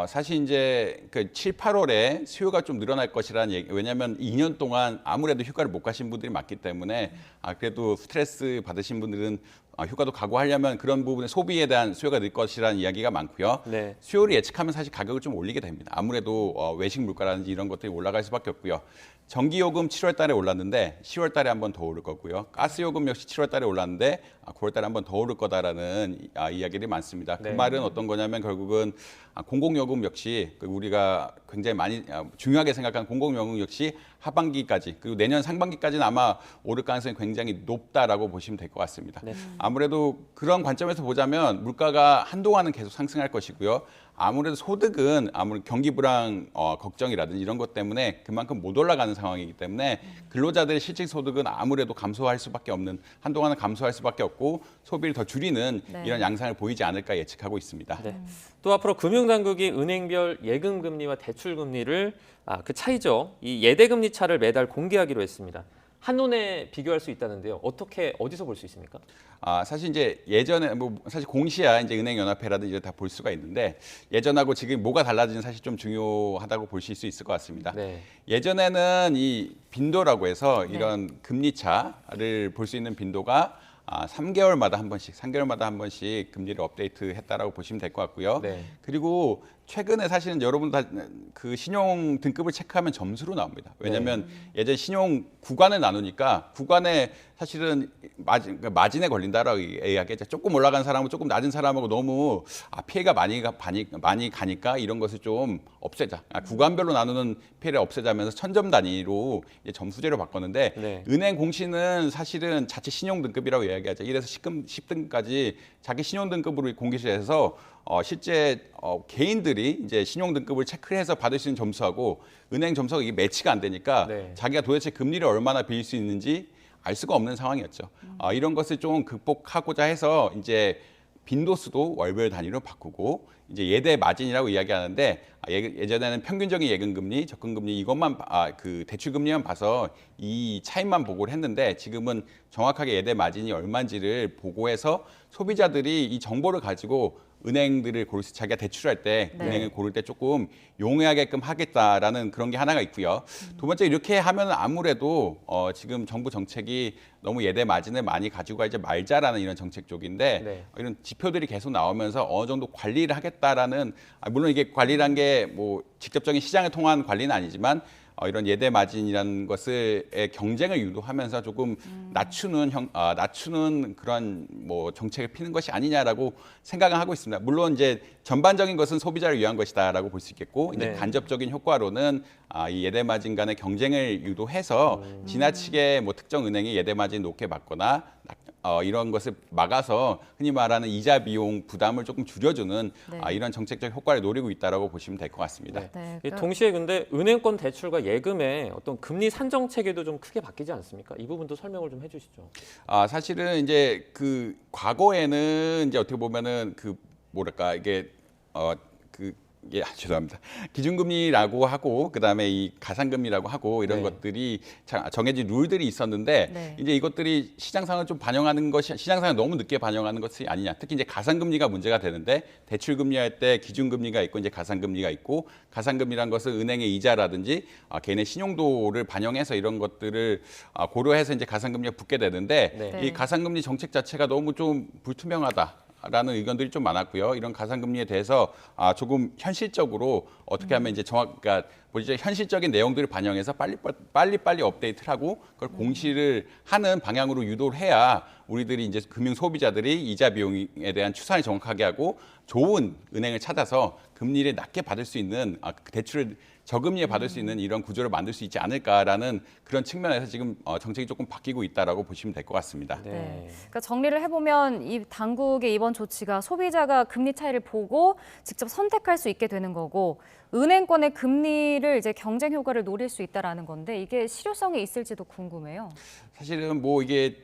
사실 이제 그 7, 8월에 수요가 좀 늘어날 것이라는 얘기. 왜냐하면 2년 동안 아무래도 휴가를 못 가신 분들이 많기 때문에 그래도 스트레스 받으신 분들은 휴가도 가고 하려면 그런 부분에 소비에 대한 수요가 늘 것이라는 이야기가 많고요. 수요를 예측하면 사실 가격을 좀 올리게 됩니다. 아무래도 외식 물가라든지 이런 것들이 올라갈 수밖에 없고요. 전기요금 7월 달에 올랐는데 10월 달에 한 번 더 오를 거고요. 가스요금 역시 7월 달에 올랐는데 9월 달에 한 번 더 오를 거다라는 이야기들이 많습니다. 그 말은 어떤 거냐면 결국은 공공요금 역시 우리가 굉장히 많이 중요하게 생각하는 공공요금 역시 하반기까지 그리고 내년 상반기까지는 아마 오를 가능성이 굉장히 높다라고 보시면 될 것 같습니다. 아무래도 그런 관점에서 보자면 물가가 한동안은 계속 상승할 것이고요. 아무래도 소득은 아무래도 경기 불황 걱정이라든지 이런 것 때문에 그만큼 못 올라가는 상황이기 때문에 근로자들의 실질 소득은 아무래도 감소할 수밖에 없는 한동안은 감소할 수밖에 없고 소비를 더 줄이는 이런 양상을 보이지 않을까 예측하고 있습니다. 또 앞으로 금융당국이 은행별 예금금리와 대출금리를 그 차이죠. 이 예대금리 차를 매달 공개하기로 했습니다. 한눈에 비교할 수 있다는데요. 어디서 볼 수 있습니까? 사실 이제 예전에 사실 공시야 이제 은행연합회라든지 다 볼 수가 있는데 예전하고 지금 뭐가 달라지는 사실 좀 중요하다고 보실 수 있을 것 같습니다. 예전에는 이 빈도라고 해서 이런 금리 차를 볼 수 있는 빈도가 3개월마다 한 번씩 금리를 업데이트했다라고 보시면 될 것 같고요. 그리고 최근에 사실은 여러분 다 그 신용 등급을 체크하면 점수로 나옵니다. 왜냐하면 예전 신용 구간을 나누니까 구간에 사실은 마진에 걸린다라고 이야기했죠. 조금 올라간 사람하고 조금 낮은 사람하고 너무 피해가 많이 가니까 이런 것을 좀 없애자. 구간별로 나누는 피해를 없애자면서 1000점 단위로 이제 점수제로 바꿨는데 은행 공시는 사실은 자체 신용 등급이라고 이야기하죠. 1에서 10등까지 자기 신용 등급으로 공시해서 실제 개인들이 이제 신용 등급을 체크해서 받을 수 있는 점수하고 은행 점수가 이게 매치가 안 되니까 자기가 도대체 금리를 얼마나 빌릴 수 있는지 알 수가 없는 상황이었죠. 이런 것을 좀 극복하고자 해서 이제 빈도수도 월별 단위로 바꾸고 이제 예대 마진이라고 이야기하는데 예전에는 평균적인 예금금리, 적금금리 이것만 그 대출금리만 봐서 이 차이만 보고를 했는데 지금은 정확하게 예대 마진이 얼마인지를 보고해서 소비자들이 이 정보를 가지고 은행들을 고를 때 자기가 대출할 때 네. 은행을 고를 때 조금 용이하게끔 하겠다라는 그런 게 하나가 있고요. 두 번째 이렇게 하면 아무래도 지금 정부 정책이 너무 예대 마진을 많이 가지고 가지 말자라는 이런 정책 쪽인데 네. 이런 지표들이 계속 나오면서 어느 정도 관리를 하겠다라는 물론 이게 관리란 게 뭐 직접적인 시장을 통한 관리는 아니지만 이런 예대 마진이라는 것을 경쟁을 유도하면서 조금 낮추는 그런 뭐 정책을 피는 것이 아니냐라고 생각을 하고 있습니다. 물론 이제 전반적인 것은 소비자를 위한 것이다라고 볼 수 있겠고 이제 네. 간접적인 효과로는 이 예대 마진 간의 경쟁을 유도해서 지나치게 뭐 특정 은행이 예대 마진 높게 받거나 이런 것을 막아서 흔히 말하는 이자 비용 부담을 조금 줄여주는 네. 이런 정책적 효과를 노리고 있다라고 보시면 될 것 같습니다. 네, 이 동시에 근데 은행권 대출과 예금의 어떤 금리 산정 체계도 좀 크게 바뀌지 않습니까? 이 부분도 설명을 좀 해주시죠. 사실은 이제 그 과거에는 이제 어떻게 보면은 그 뭐랄까 이게 죄송합니다. 기준금리라고 하고 그다음에 이 가산금리라고 하고 이런 네. 것들이 정해진 룰들이 있었는데 네. 이제 이것들이 시장상을 좀 반영하는 것이 시장상을 너무 늦게 반영하는 것이 아니냐. 특히 이제 가산금리가 문제가 되는데 대출금리 할 때 기준금리가 있고 이제 가산금리가 있고 가산금리란 것은 은행의 이자라든지 개인의 신용도를 반영해서 이런 것들을 고려해서 이제 가산금리가 붙게 되는데 네. 이 가산금리 정책 자체가 너무 좀 불투명하다. 라는 의견들이 좀 많았고요. 이런 가산금리에 대해서 조금 현실적으로 어떻게 하면 이제 그러니까 뭐죠? 현실적인 내용들을 반영해서 빨리 업데이트를 하고 그걸 공시를 하는 방향으로 유도를 해야 우리들이 이제 금융 소비자들이 이자 비용에 대한 추산을 정확하게 하고 좋은 은행을 찾아서 금리를 낮게 받을 수 있는 대출을 저금리에 받을 수 있는 이런 구조를 만들 수 있지 않을까라는 그런 측면에서 지금 정책이 조금 바뀌고 있다라고 보시면 될 것 같습니다. 네. 그러니까 정리를 해보면 이 당국의 이번 조치가 소비자가 금리 차이를 보고 직접 선택할 수 있게 되는 거고 은행권의 금리를 이제 경쟁 효과를 노릴 수 있다라는 건데 이게 실효성이 있을지도 궁금해요. 사실은 뭐 이게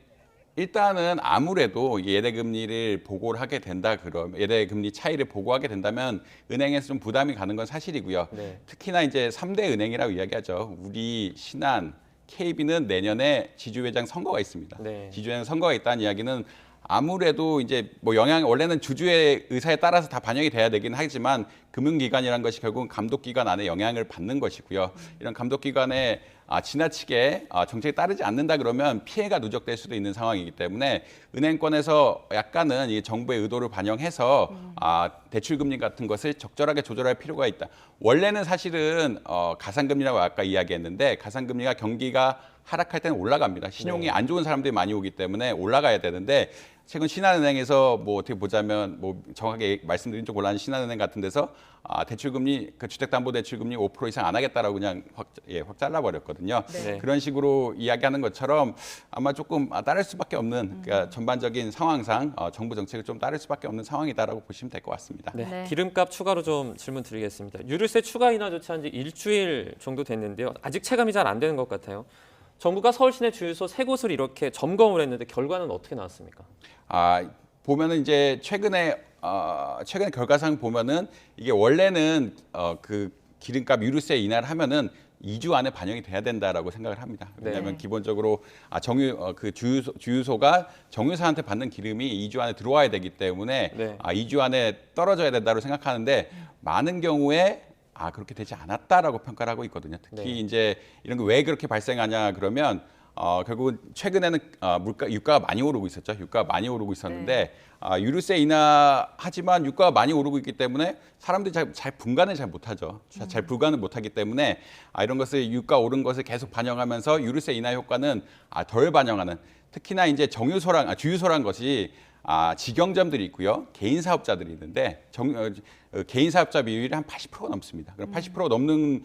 일단은 아무래도 예대금리를 보고를 하게 된다 그러면 예대금리 차이를 보고하게 된다면 은행에서 좀 부담이 가는 건 사실이고요. 네. 특히나 이제 3대 은행이라고 이야기하죠. 우리, 신한, KB는 내년에 지주회장 선거가 있습니다. 네. 지주회장 선거가 있다는 이야기는 아무래도 이제 뭐 원래는 주주의 의사에 따라서 다 반영이 돼야 되긴 하지만 금융기관이라는 것이 결국은 감독기관 안에 영향을 받는 것이고요. 이런 감독기관에 지나치게 정책에 따르지 않는다 그러면 피해가 누적될 수도 있는 상황이기 때문에 은행권에서 약간은 이 정부의 의도를 반영해서 대출금리 같은 것을 적절하게 조절할 필요가 있다. 원래는 사실은 가산금리라고 아까 이야기했는데 가산금리가 경기가 하락할 때는 올라갑니다. 신용이 네. 안 좋은 사람들이 많이 오기 때문에 올라가야 되는데 최근 신한은행에서 뭐 어떻게 보자면 뭐 정확하게 말씀드린 좀 곤란한 신한은행 같은 데서 대출금리 주택담보대출금리 5% 이상 안 하겠다라고 그냥 확 잘라버렸거든요. 네. 그런 식으로 이야기하는 것처럼 아마 조금 따를 수밖에 없는 그러니까 전반적인 상황상 정부 정책을 좀 따를 수밖에 없는 상황이다라고 보시면 될 것 같습니다. 네. 네. 기름값 추가로 좀 질문 드리겠습니다. 유류세 추가 인하 조치한 지 일주일 정도 됐는데요. 아직 체감이 잘 안 되는 것 같아요. 정부가 서울 시내 주유소 3곳을 이렇게 점검을 했는데 결과는 어떻게 나왔습니까? 보면은 이제 최근에 결과상 보면은 이게 원래는 그 기름값 유류세 인하를 하면은 2주 안에 반영이 돼야 된다라고 생각을 합니다. 왜냐하면 네. 기본적으로 주유소가 정유사한테 받는 기름이 2주 안에 들어와야 되기 때문에 네. 2주 안에 떨어져야 된다고 생각하는데 많은 경우에 그렇게 되지 않았다라고 평가를 하고 있거든요. 특히 네. 이제 이런 게 왜 그렇게 발생하냐 그러면 결국은 최근에는 유가가 많이 오르고 있었죠. 유가가 많이 오르고 있었는데 유류세 인하하지만 유가가 많이 오르고 있기 때문에 사람들이 잘 분간을 잘 못하죠. 잘 분간을 못하기 때문에 이런 것을 유가 오른 것을 계속 반영하면서 유류세 인하 효과는 덜 반영하는 특히나 이제 주유소란 것이 직영점들이 있고요. 개인 사업자들이 있는데 개인 사업자 비율이 한 80%가 넘습니다. 그럼 80% 넘는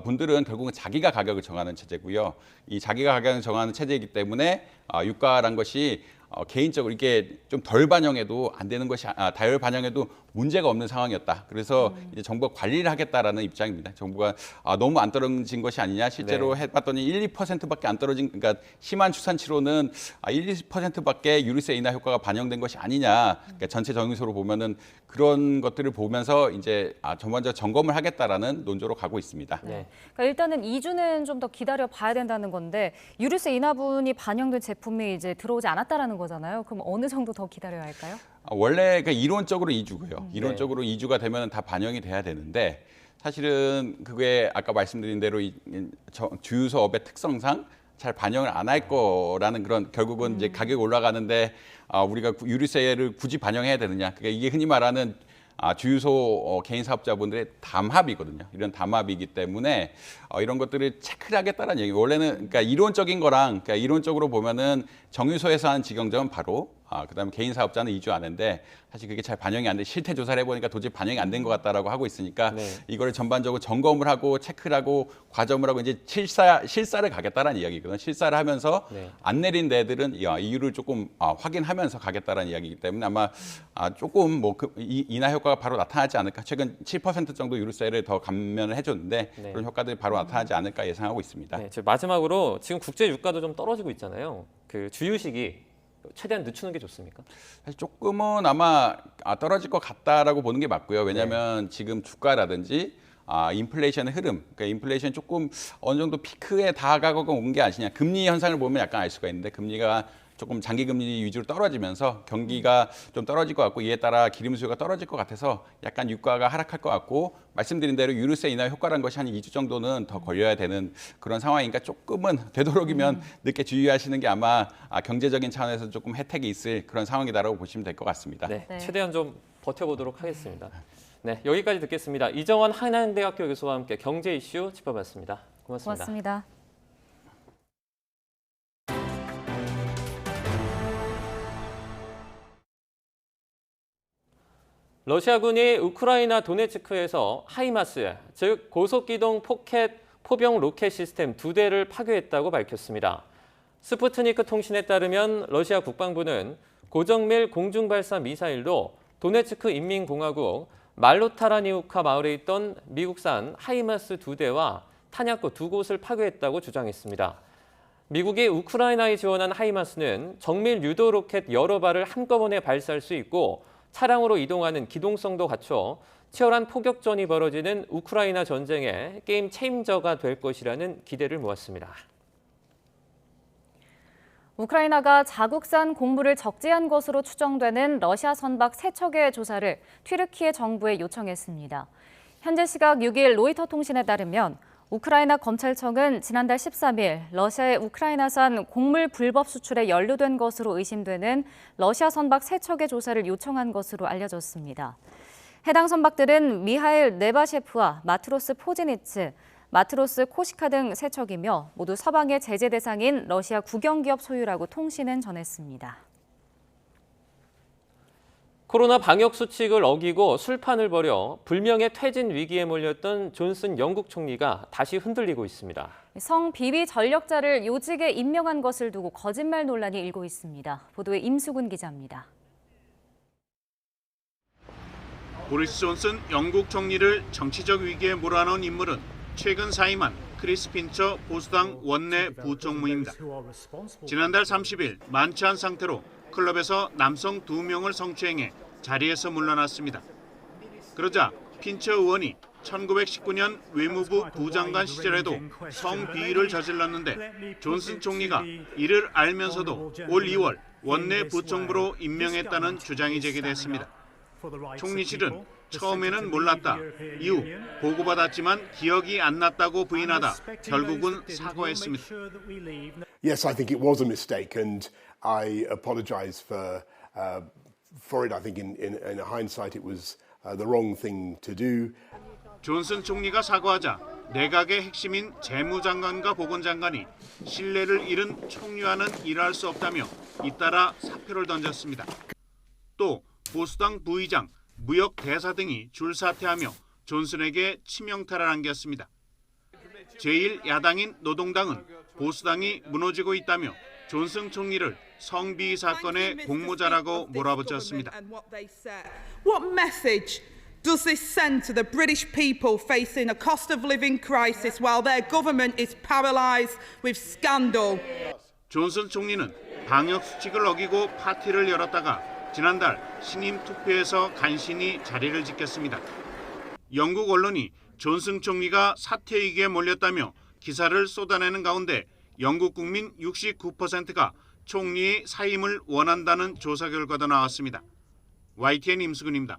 분들은 결국은 자기가 가격을 정하는 체제고요. 이 자기가 가격을 정하는 체제이기 때문에 유가란 것이 개인적으로 이게 좀 덜 반영해도 안 되는 것이 덜 반영해도 문제가 없는 상황이었다. 그래서 이제 정부가 관리를 하겠다라는 입장입니다. 정부가 너무 안 떨어진 것이 아니냐. 실제로 네. 해봤더니 1~2%밖에 안 떨어진 그러니까 심한 추산치로는 1~2%밖에 유류세 인하 효과가 반영된 것이 아니냐. 그러니까 전체 정유소로 보면은 그런 것들을 보면서 이제 전반적으로 점검을 하겠다라는 논조로 가고 있습니다. 네. 그러니까 일단은 2주는 좀 더 기다려 봐야 된다는 건데 유류세 인하분이 반영된 제품이 이제 들어오지 않았다라는 거잖아요. 그럼 어느 정도 더 기다려야 할까요? 원래 그러니까 이론적으로 2주고요. 이론적으로 2주가 되면 다 반영이 돼야 되는데 사실은 그게 아까 말씀드린 대로 주유소업의 특성상 잘 반영을 안 할 거라는 그런 결국은 이제 가격이 올라가는데 우리가 유류세를 굳이 반영해야 되느냐. 그러니까 이게 흔히 말하는 주유소 개인 사업자분들의 담합이거든요. 이런 담합이기 때문에 이런 것들을 체크를 하겠다는 얘기. 원래는 그러니까 이론적인 거랑 그러니까 이론적으로 보면은 정유소에서 하는 직영점은 바로 그다음에 개인 사업자는 2주 안인데 사실 그게 잘 반영이 안 돼. 실태 조사를 해보니까 도저히 반영이 안 된 것 같다라고 하고 있으니까 이거를 전반적으로 점검을 하고 체크를 하고 과점을 하고 이제 실사를 가겠다라는 이야기거든요. 실사를 하면서 안 내린 데들은 이유를 조금 확인하면서 가겠다라는 이야기이기 때문에 아마 조금 뭐 인하 효과가 바로 나타나지 않을까. 최근 7% 정도 유류세를 더 감면을 해줬는데 그런 효과들이 바로 나타나지 않을까 예상하고 있습니다. 네, 마지막으로 지금 국제 유가도 좀 떨어지고 있잖아요. 그 주유식이 최대한 늦추는 게 좋습니까? 사실 조금은 아마 떨어질 것 같다라고 보는 게 맞고요. 왜냐하면 지금 주가라든지 인플레이션의 흐름, 그러니까 인플레이션 조금 어느 정도 피크에 다가가고 온 게 아니냐. 금리 현상을 보면 약간 알 수가 있는데 금리가 조금 장기 금리 위주로 떨어지면서 경기가 좀 떨어질 것 같고 이에 따라 기름 수요가 떨어질 것 같아서 약간 유가가 하락할 것 같고 말씀드린 대로 유류세 인하 효과라는 것이 한 2주 정도는 더 걸려야 되는 그런 상황이니까 조금은 되도록이면 늦게 주의하시는 게 아마 경제적인 차원에서 조금 혜택이 있을 그런 상황이다라고 보시면 될 것 같습니다. 네, 최대한 좀 버텨보도록 하겠습니다. 네, 여기까지 듣겠습니다. 이정원 한양대학교 교수와 함께 경제 이슈 짚어봤습니다. 고맙습니다. 고맙습니다. 러시아군이 우크라이나 도네츠크에서 하이마스, 즉 고속기동 포병 로켓 시스템 2대를 파괴했다고 밝혔습니다. 스푸트니크 통신에 따르면 러시아 국방부는 고정밀 공중발사 미사일로 도네츠크 인민공화국 말로타라니우카 마을에 있던 미국산 하이마스 2대와 탄약고 2곳을 파괴했다고 주장했습니다. 미국이 우크라이나에 지원한 하이마스는 정밀 유도 로켓 여러 발을 한꺼번에 발사할 수 있고 차량으로 이동하는 기동성도 갖춰 치열한 포격전이 벌어지는 우크라이나 전쟁의 게임 체인저가 될 것이라는 기대를 모았습니다. 우크라이나가 자국산 곡물을 적재한 것으로 추정되는 러시아 선박 3척의 조사를 튀르키예 정부에 요청했습니다. 현재 시각 6일 로이터 통신에 따르면 우크라이나 검찰청은 지난달 13일 러시아의 우크라이나산 곡물 불법 수출에 연루된 것으로 의심되는 러시아 선박 3척의 조사를 요청한 것으로 알려졌습니다. 해당 선박들은 미하일 네바셰프와 마트로스 포지니츠, 마트로스 코시카 등 3척이며 모두 서방의 제재 대상인 러시아 국영기업 소유라고 통신은 전했습니다. 코로나 방역 수칙을 어기고 술판을 벌여 불명예 퇴진 위기에 몰렸던 존슨 영국 총리가 다시 흔들리고 있습니다. 성비비 전력자를 요직에 임명한 것을 두고 거짓말 논란이 일고 있습니다. 보도에 임수근 기자입니다. 보리스 존슨 영국 총리를 정치적 위기에 몰아넣은 인물은 최근 사임한 크리스 핀처 보수당 원내 부총무입니다. 지난달 30일 만취한 상태로 클럽에서 남성 2명을 성추행해 자리에서 물러났습니다. 그러자 핀처 의원이 1919년 외무부 부장관 시절에도 성비위를 저질렀는데 존슨 총리가 이를 알면서도 올 2월 원내 부총무로 임명했다는 주장이 제기됐습니다. 총리실은 처음에는 몰랐다. 이후 보고받았지만 기억이 안 났다고 부인하다 결국은 사과했습니다. Yes, I think it was a mistake, and I apologize for it. I think in hindsight it was the wrong thing to do. 존슨 총리가 사과하자 내각의 핵심인 재무장관과 보건장관이 신뢰를 잃은 총리와는 일할 수 없다며 잇따라 사표를 던졌습니다. 또 보수당 부의장, 무역 대사 등이 줄사퇴하며 존슨에게 치명타를 안겼습니다. 제1야당인 노동당은 보수당이 무너지고 있다며 존슨 총리를 성비위 사건의 공모자라고 몰아붙였습니다. What message does this send to the British people facing a cost of living crisis while their government is paralysed with scandal? 존슨 총리는 방역 수칙을 어기고 파티를 열었다가 지난달 신임 투표에서 간신히 자리를 지켰습니다. 영국 언론이 존슨 총리가 사퇴 위기에 몰렸다며 기사를 쏟아내는 가운데 영국 국민 69%가 총리의 사임을 원한다는 조사 결과도 나왔습니다. YTN 임수근입니다.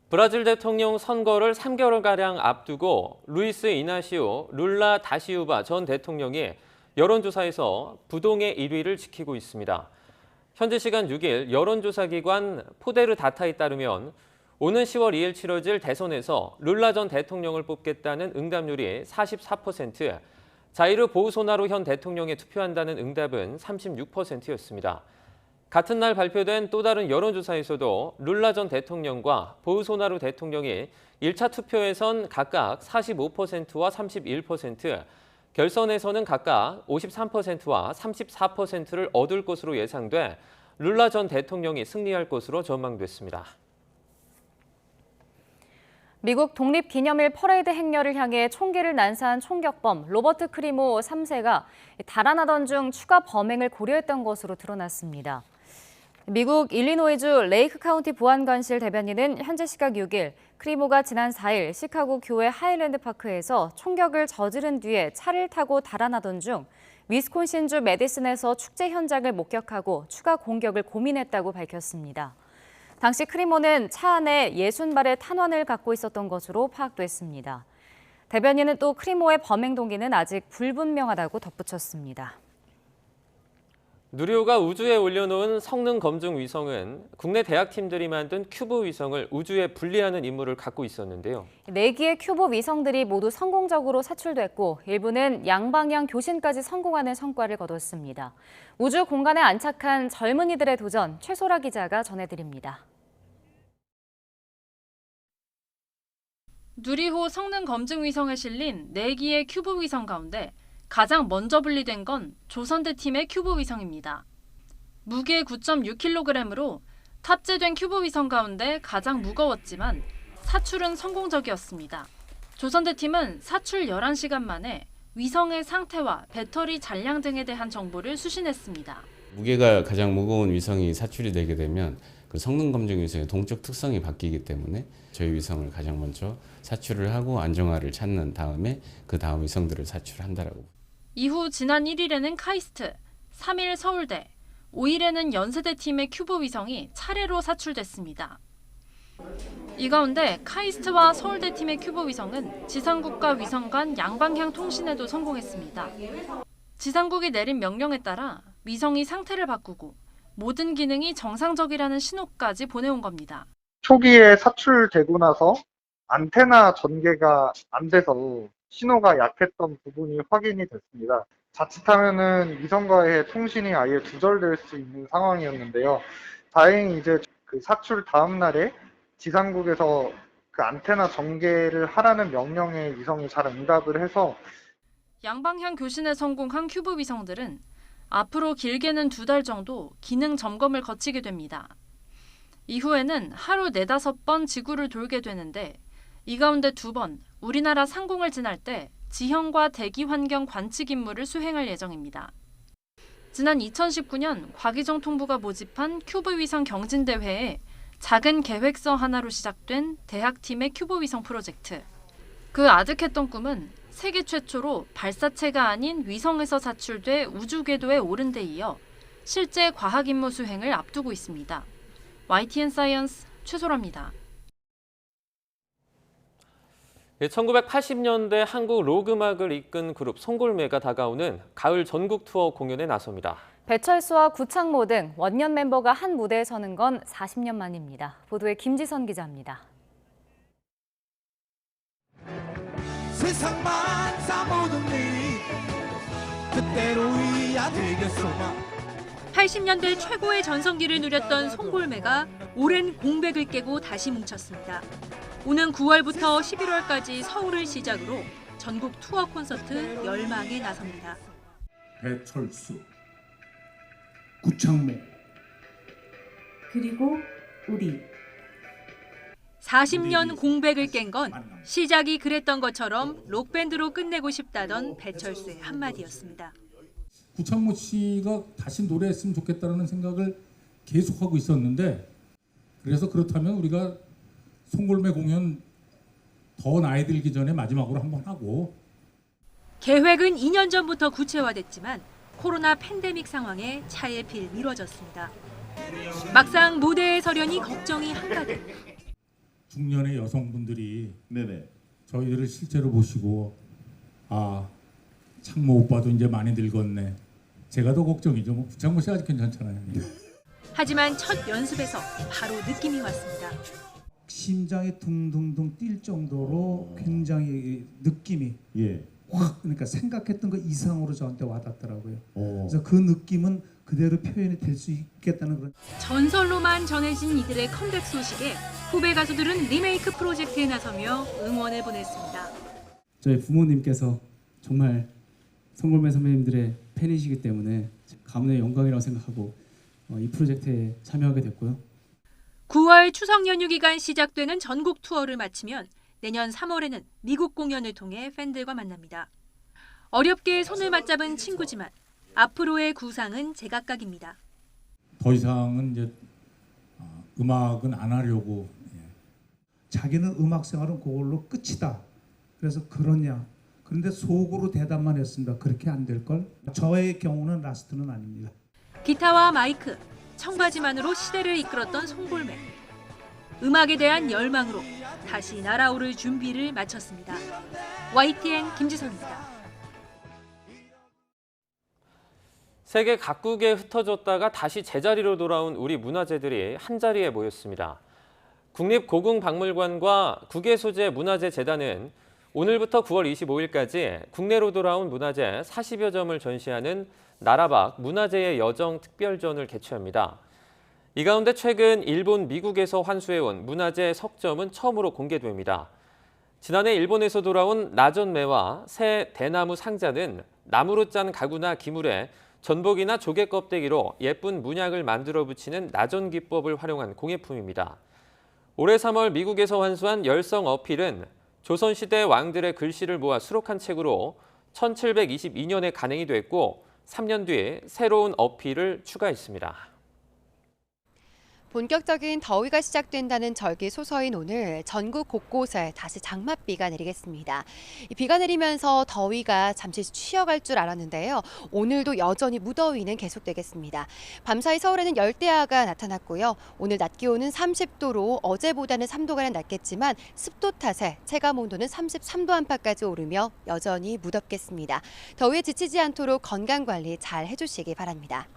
브라질 대통령 선거를 3개월가량 앞두고 루이스 이나시오 룰라 다시우바 전 대통령이 여론조사에서 부동의 1위를 지키고 있습니다. 현지 시간 6일 여론조사기관 포데르 다타에 따르면 오는 10월 2일 치러질 대선에서 룰라 전 대통령을 뽑겠다는 응답률이 44%, 자이르 보우소나루 현 대통령에 투표한다는 응답은 36%였습니다. 같은 날 발표된 또 다른 여론조사에서도 룰라 전 대통령과 보우소나루 대통령이 1차 투표에선 각각 45%와 31%, 결선에서는 각각 53%와 34%를 얻을 것으로 예상돼 룰라 전 대통령이 승리할 것으로 전망됐습니다. 미국 독립기념일 퍼레이드 행렬을 향해 총기를 난사한 총격범 로버트 크리모 3세가 달아나던 중 추가 범행을 고려했던 것으로 드러났습니다. 미국 일리노이주 레이크 카운티 보안관실 대변인은 현지 시각 6일 크리모가 지난 4일 시카고 교회 하일랜드 파크에서 총격을 저지른 뒤에 차를 타고 달아나던 중 위스콘신주 메디슨에서 축제 현장을 목격하고 추가 공격을 고민했다고 밝혔습니다. 당시 크리모는 차 안에 60발의 탄환을 갖고 있었던 것으로 파악됐습니다. 대변인은 또 크리모의 범행 동기는 아직 불분명하다고 덧붙였습니다. 누리호가 우주에 올려놓은 성능 검증 위성은 국내 대학팀들이 만든 큐브 위성을 우주에 분리하는 임무를 갖고 있었는데요. 4기의 큐브 위성들이 모두 성공적으로 사출됐고 일부는 양방향 교신까지 성공하는 성과를 거뒀습니다. 우주 공간에 안착한 젊은이들의 도전, 최소라 기자가 전해드립니다. 누리호 성능 검증 위성에 실린 4기의 큐브 위성 가운데 가장 먼저 분리된 건 조선대 팀의 큐브 위성입니다. 무게 9.6kg으로 탑재된 큐브 위성 가운데 가장 무거웠지만 사출은 성공적이었습니다. 조선대 팀은 사출 11시간 만에 위성의 상태와 배터리 잔량 등에 대한 정보를 수신했습니다. 무게가 가장 무거운 위성이 사출이 되게 되면 그 성능 검증 위성의 동적 특성이 바뀌기 때문에 저희 위성을 가장 먼저 사출을 하고 안정화를 찾는 다음에 그 다음 위성들을 사출한다라고. 이후 지난 1일에는 카이스트, 3일 서울대, 5일에는 연세대 팀의 큐브 위성이 차례로 사출됐습니다. 이 가운데 카이스트와 서울대 팀의 큐브 위성은 지상국과 위성 간 양방향 통신에도 성공했습니다. 지상국이 내린 명령에 따라 위성이 상태를 바꾸고 모든 기능이 정상적이라는 신호까지 보내온 겁니다. 초기에 사출되고 나서 안테나 전개가 안 돼서 신호가 약했던 부분이 확인이 됐습니다. 자칫하면은 위성과의 통신이 아예 두절될 수 있는 상황이었는데요. 다행히 이제 그 사출 다음 날에 지상국에서 그 안테나 전개를 하라는 명령에 위성이 잘 응답을 해서 양방향 교신에 성공한 큐브 위성들은 앞으로 길게는 2달 정도 기능 점검을 거치게 됩니다. 이후에는 하루 4-5번 지구를 돌게 되는데 이 가운데 2번 우리나라 상공을 지날 때 지형과 대기 환경 관측 임무를 수행할 예정입니다. 지난 2019년 과기정통부가 모집한 큐브 위성 경진대회에 작은 계획서 하나로 시작된 대학팀의 큐브 위성 프로젝트. 그 아득했던 꿈은 세계 최초로 발사체가 아닌 위성에서 사출돼 우주 궤도에 오른 데 이어 실제 과학 임무 수행을 앞두고 있습니다. YTN 사이언스 최소라입니다. 1980년대 한국 록 음악을 이끈 그룹 송골매가 다가오는 가을 전국 투어 공연에 나섭니다. 배철수와 구창모 등 원년 멤버가 한 무대에 서는 건 40년 만입니다. 보도에 김지선 기자입니다. 세상 만사 모든 일이 그때로야 되겠소마. 80년대 최고의 전성기를 누렸던 송골매가 오랜 공백을 깨고 다시 뭉쳤습니다. 오는 9월부터 11월까지 서울을 시작으로 전국 투어 콘서트 열망에 나섭니다. 배철수, 구창모, 그리고 우리. 40년 공백을 깬 건 시작이 그랬던 것처럼 록밴드로 끝내고 싶다던 배철수의 한마디였습니다. 구창모 씨가 다시 노래했으면 좋겠다는 생각을 계속하고 있었는데 그래서 그렇다면 우리가 송골매 공연 더 나이 들기 전에 마지막으로 한번 하고 계획은 2년 전부터 구체화됐지만 코로나 팬데믹 상황에 차에 필 미뤄졌습니다. 막상 무대에 서려니 걱정이 한가득. 중년의 여성분들이 저희들을 실제로 보시고 창모 오빠도 이제 많이 늙었네. 제가 더 걱정이죠. 구창모 씨 아직 괜찮잖아요. 하지만 첫 연습에서 바로 느낌이 왔습니다. 심장이 둥둥둥 뛸 정도로 굉장히 느낌이 확, 그러니까 생각했던 것 이상으로 저한테 와닿더라고요. 그래서 그 느낌은 그대로 표현이 될 수 있겠다는 그런. 전설로만 전해진 이들의 컴백 소식에 후배 가수들은 리메이크 프로젝트에 나서며 응원을 보냈습니다. 저희 부모님께서 정말 송골매 선배님들의 팬이시기 때문에 가문의 영광이라고 생각하고 이 프로젝트에 참여하게 됐고요. 9월 추석 연휴 기간 시작되는 전국 투어를 마치면 내년 3월에는 미국 공연을 통해 팬들과 만납니다. 어렵게 손을 맞잡은 친구지만 앞으로의 구상은 제각각입니다. 더 이상은 이제 음악은 안 하려고. 자기는 음악 생활은 그걸로 끝이다. 그래서 그러냐. 그런데 속으로 대답만 했습니다. 그렇게 안 될 걸. 저의 경우는 라스트는 아닙니다. 기타와 마이크, 청바지만으로 시대를 이끌었던 송골매. 음악에 대한 열망으로 다시 날아오를 준비를 마쳤습니다. YTN 김지선입니다. 세계 각국에 흩어졌다가 다시 제자리로 돌아온 우리 문화재들이 한자리에 모였습니다. 국립고궁박물관과 국외소재문화재재단은 오늘부터 9월 25일까지 국내로 돌아온 문화재 40여 점을 전시하는 나라박 문화재의 여정 특별전을 개최합니다. 이 가운데 최근 일본, 미국에서 환수해온 문화재 석점은 처음으로 공개됩니다. 지난해 일본에서 돌아온 나전매와 새 대나무 상자는 나무로 짠 가구나 기물에 전복이나 조개 껍데기로 예쁜 문양을 만들어 붙이는 나전 기법을 활용한 공예품입니다. 올해 3월 미국에서 환수한 열성 어필은 조선시대 왕들의 글씨를 모아 수록한 책으로 1722년에 간행이 됐고 3년 뒤에 새로운 어필을 추가했습니다. 본격적인 더위가 시작된다는 절기 소서인 오늘 전국 곳곳에 다시 장맛비가 내리겠습니다. 이 비가 내리면서 더위가 잠시 쉬어갈 줄 알았는데요. 오늘도 여전히 무더위는 계속되겠습니다. 밤사이 서울에는 열대야가 나타났고요. 오늘 낮 기온은 30도로 어제보다는 3도가량 낮겠지만 습도 탓에 체감 온도는 33도 안팎까지 오르며 여전히 무덥겠습니다. 더위에 지치지 않도록 건강관리 잘 해주시기 바랍니다.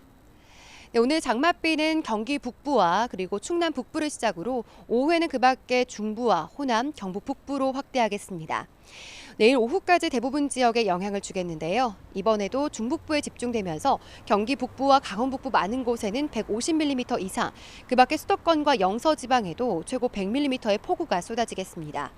네, 오늘 장맛비는 경기 북부와 그리고 충남 북부를 시작으로 오후에는 그 밖에 중부와 호남, 경북 북부로 확대하겠습니다. 내일 오후까지 대부분 지역에 영향을 주겠는데요. 이번에도 중북부에 집중되면서 경기 북부와 강원 북부 많은 곳에는 150mm 이상, 그 밖에 수도권과 영서 지방에도 최고 100mm의 폭우가 쏟아지겠습니다.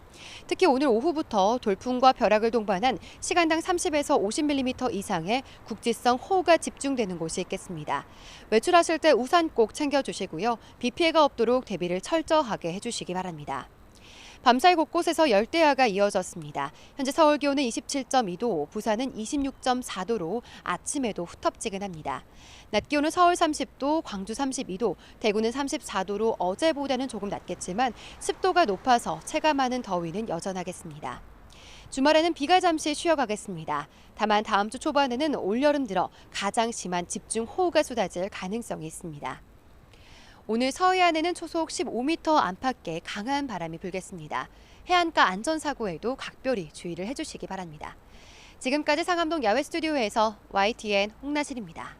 특히 오늘 오후부터 돌풍과 벼락을 동반한 시간당 30에서 50mm 이상의 국지성 호우가 집중되는 곳이 있겠습니다. 외출하실 때 우산 꼭 챙겨주시고요. 비 피해가 없도록 대비를 철저하게 해주시기 바랍니다. 밤사이 곳곳에서 열대야가 이어졌습니다. 현재 서울 기온은 27.2도, 부산은 26.4도로 아침에도 후텁지근합니다. 낮 기온은 서울 30도, 광주 32도, 대구는 34도로 어제보다는 조금 낮겠지만 습도가 높아서 체감하는 더위는 여전하겠습니다. 주말에는 비가 잠시 쉬어가겠습니다. 다만 다음 주 초반에는 올여름 들어 가장 심한 집중호우가 쏟아질 가능성이 있습니다. 오늘 서해안에는 초속 15m 안팎의 강한 바람이 불겠습니다. 해안가 안전사고에도 각별히 주의를 해주시기 바랍니다. 지금까지 상암동 야외 스튜디오에서 YTN 홍나실입니다.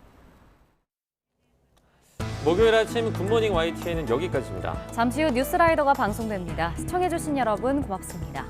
목요일 아침 굿모닝 YTN은 여기까지입니다. 잠시 후 뉴스라이더가 방송됩니다. 시청해주신 여러분 고맙습니다.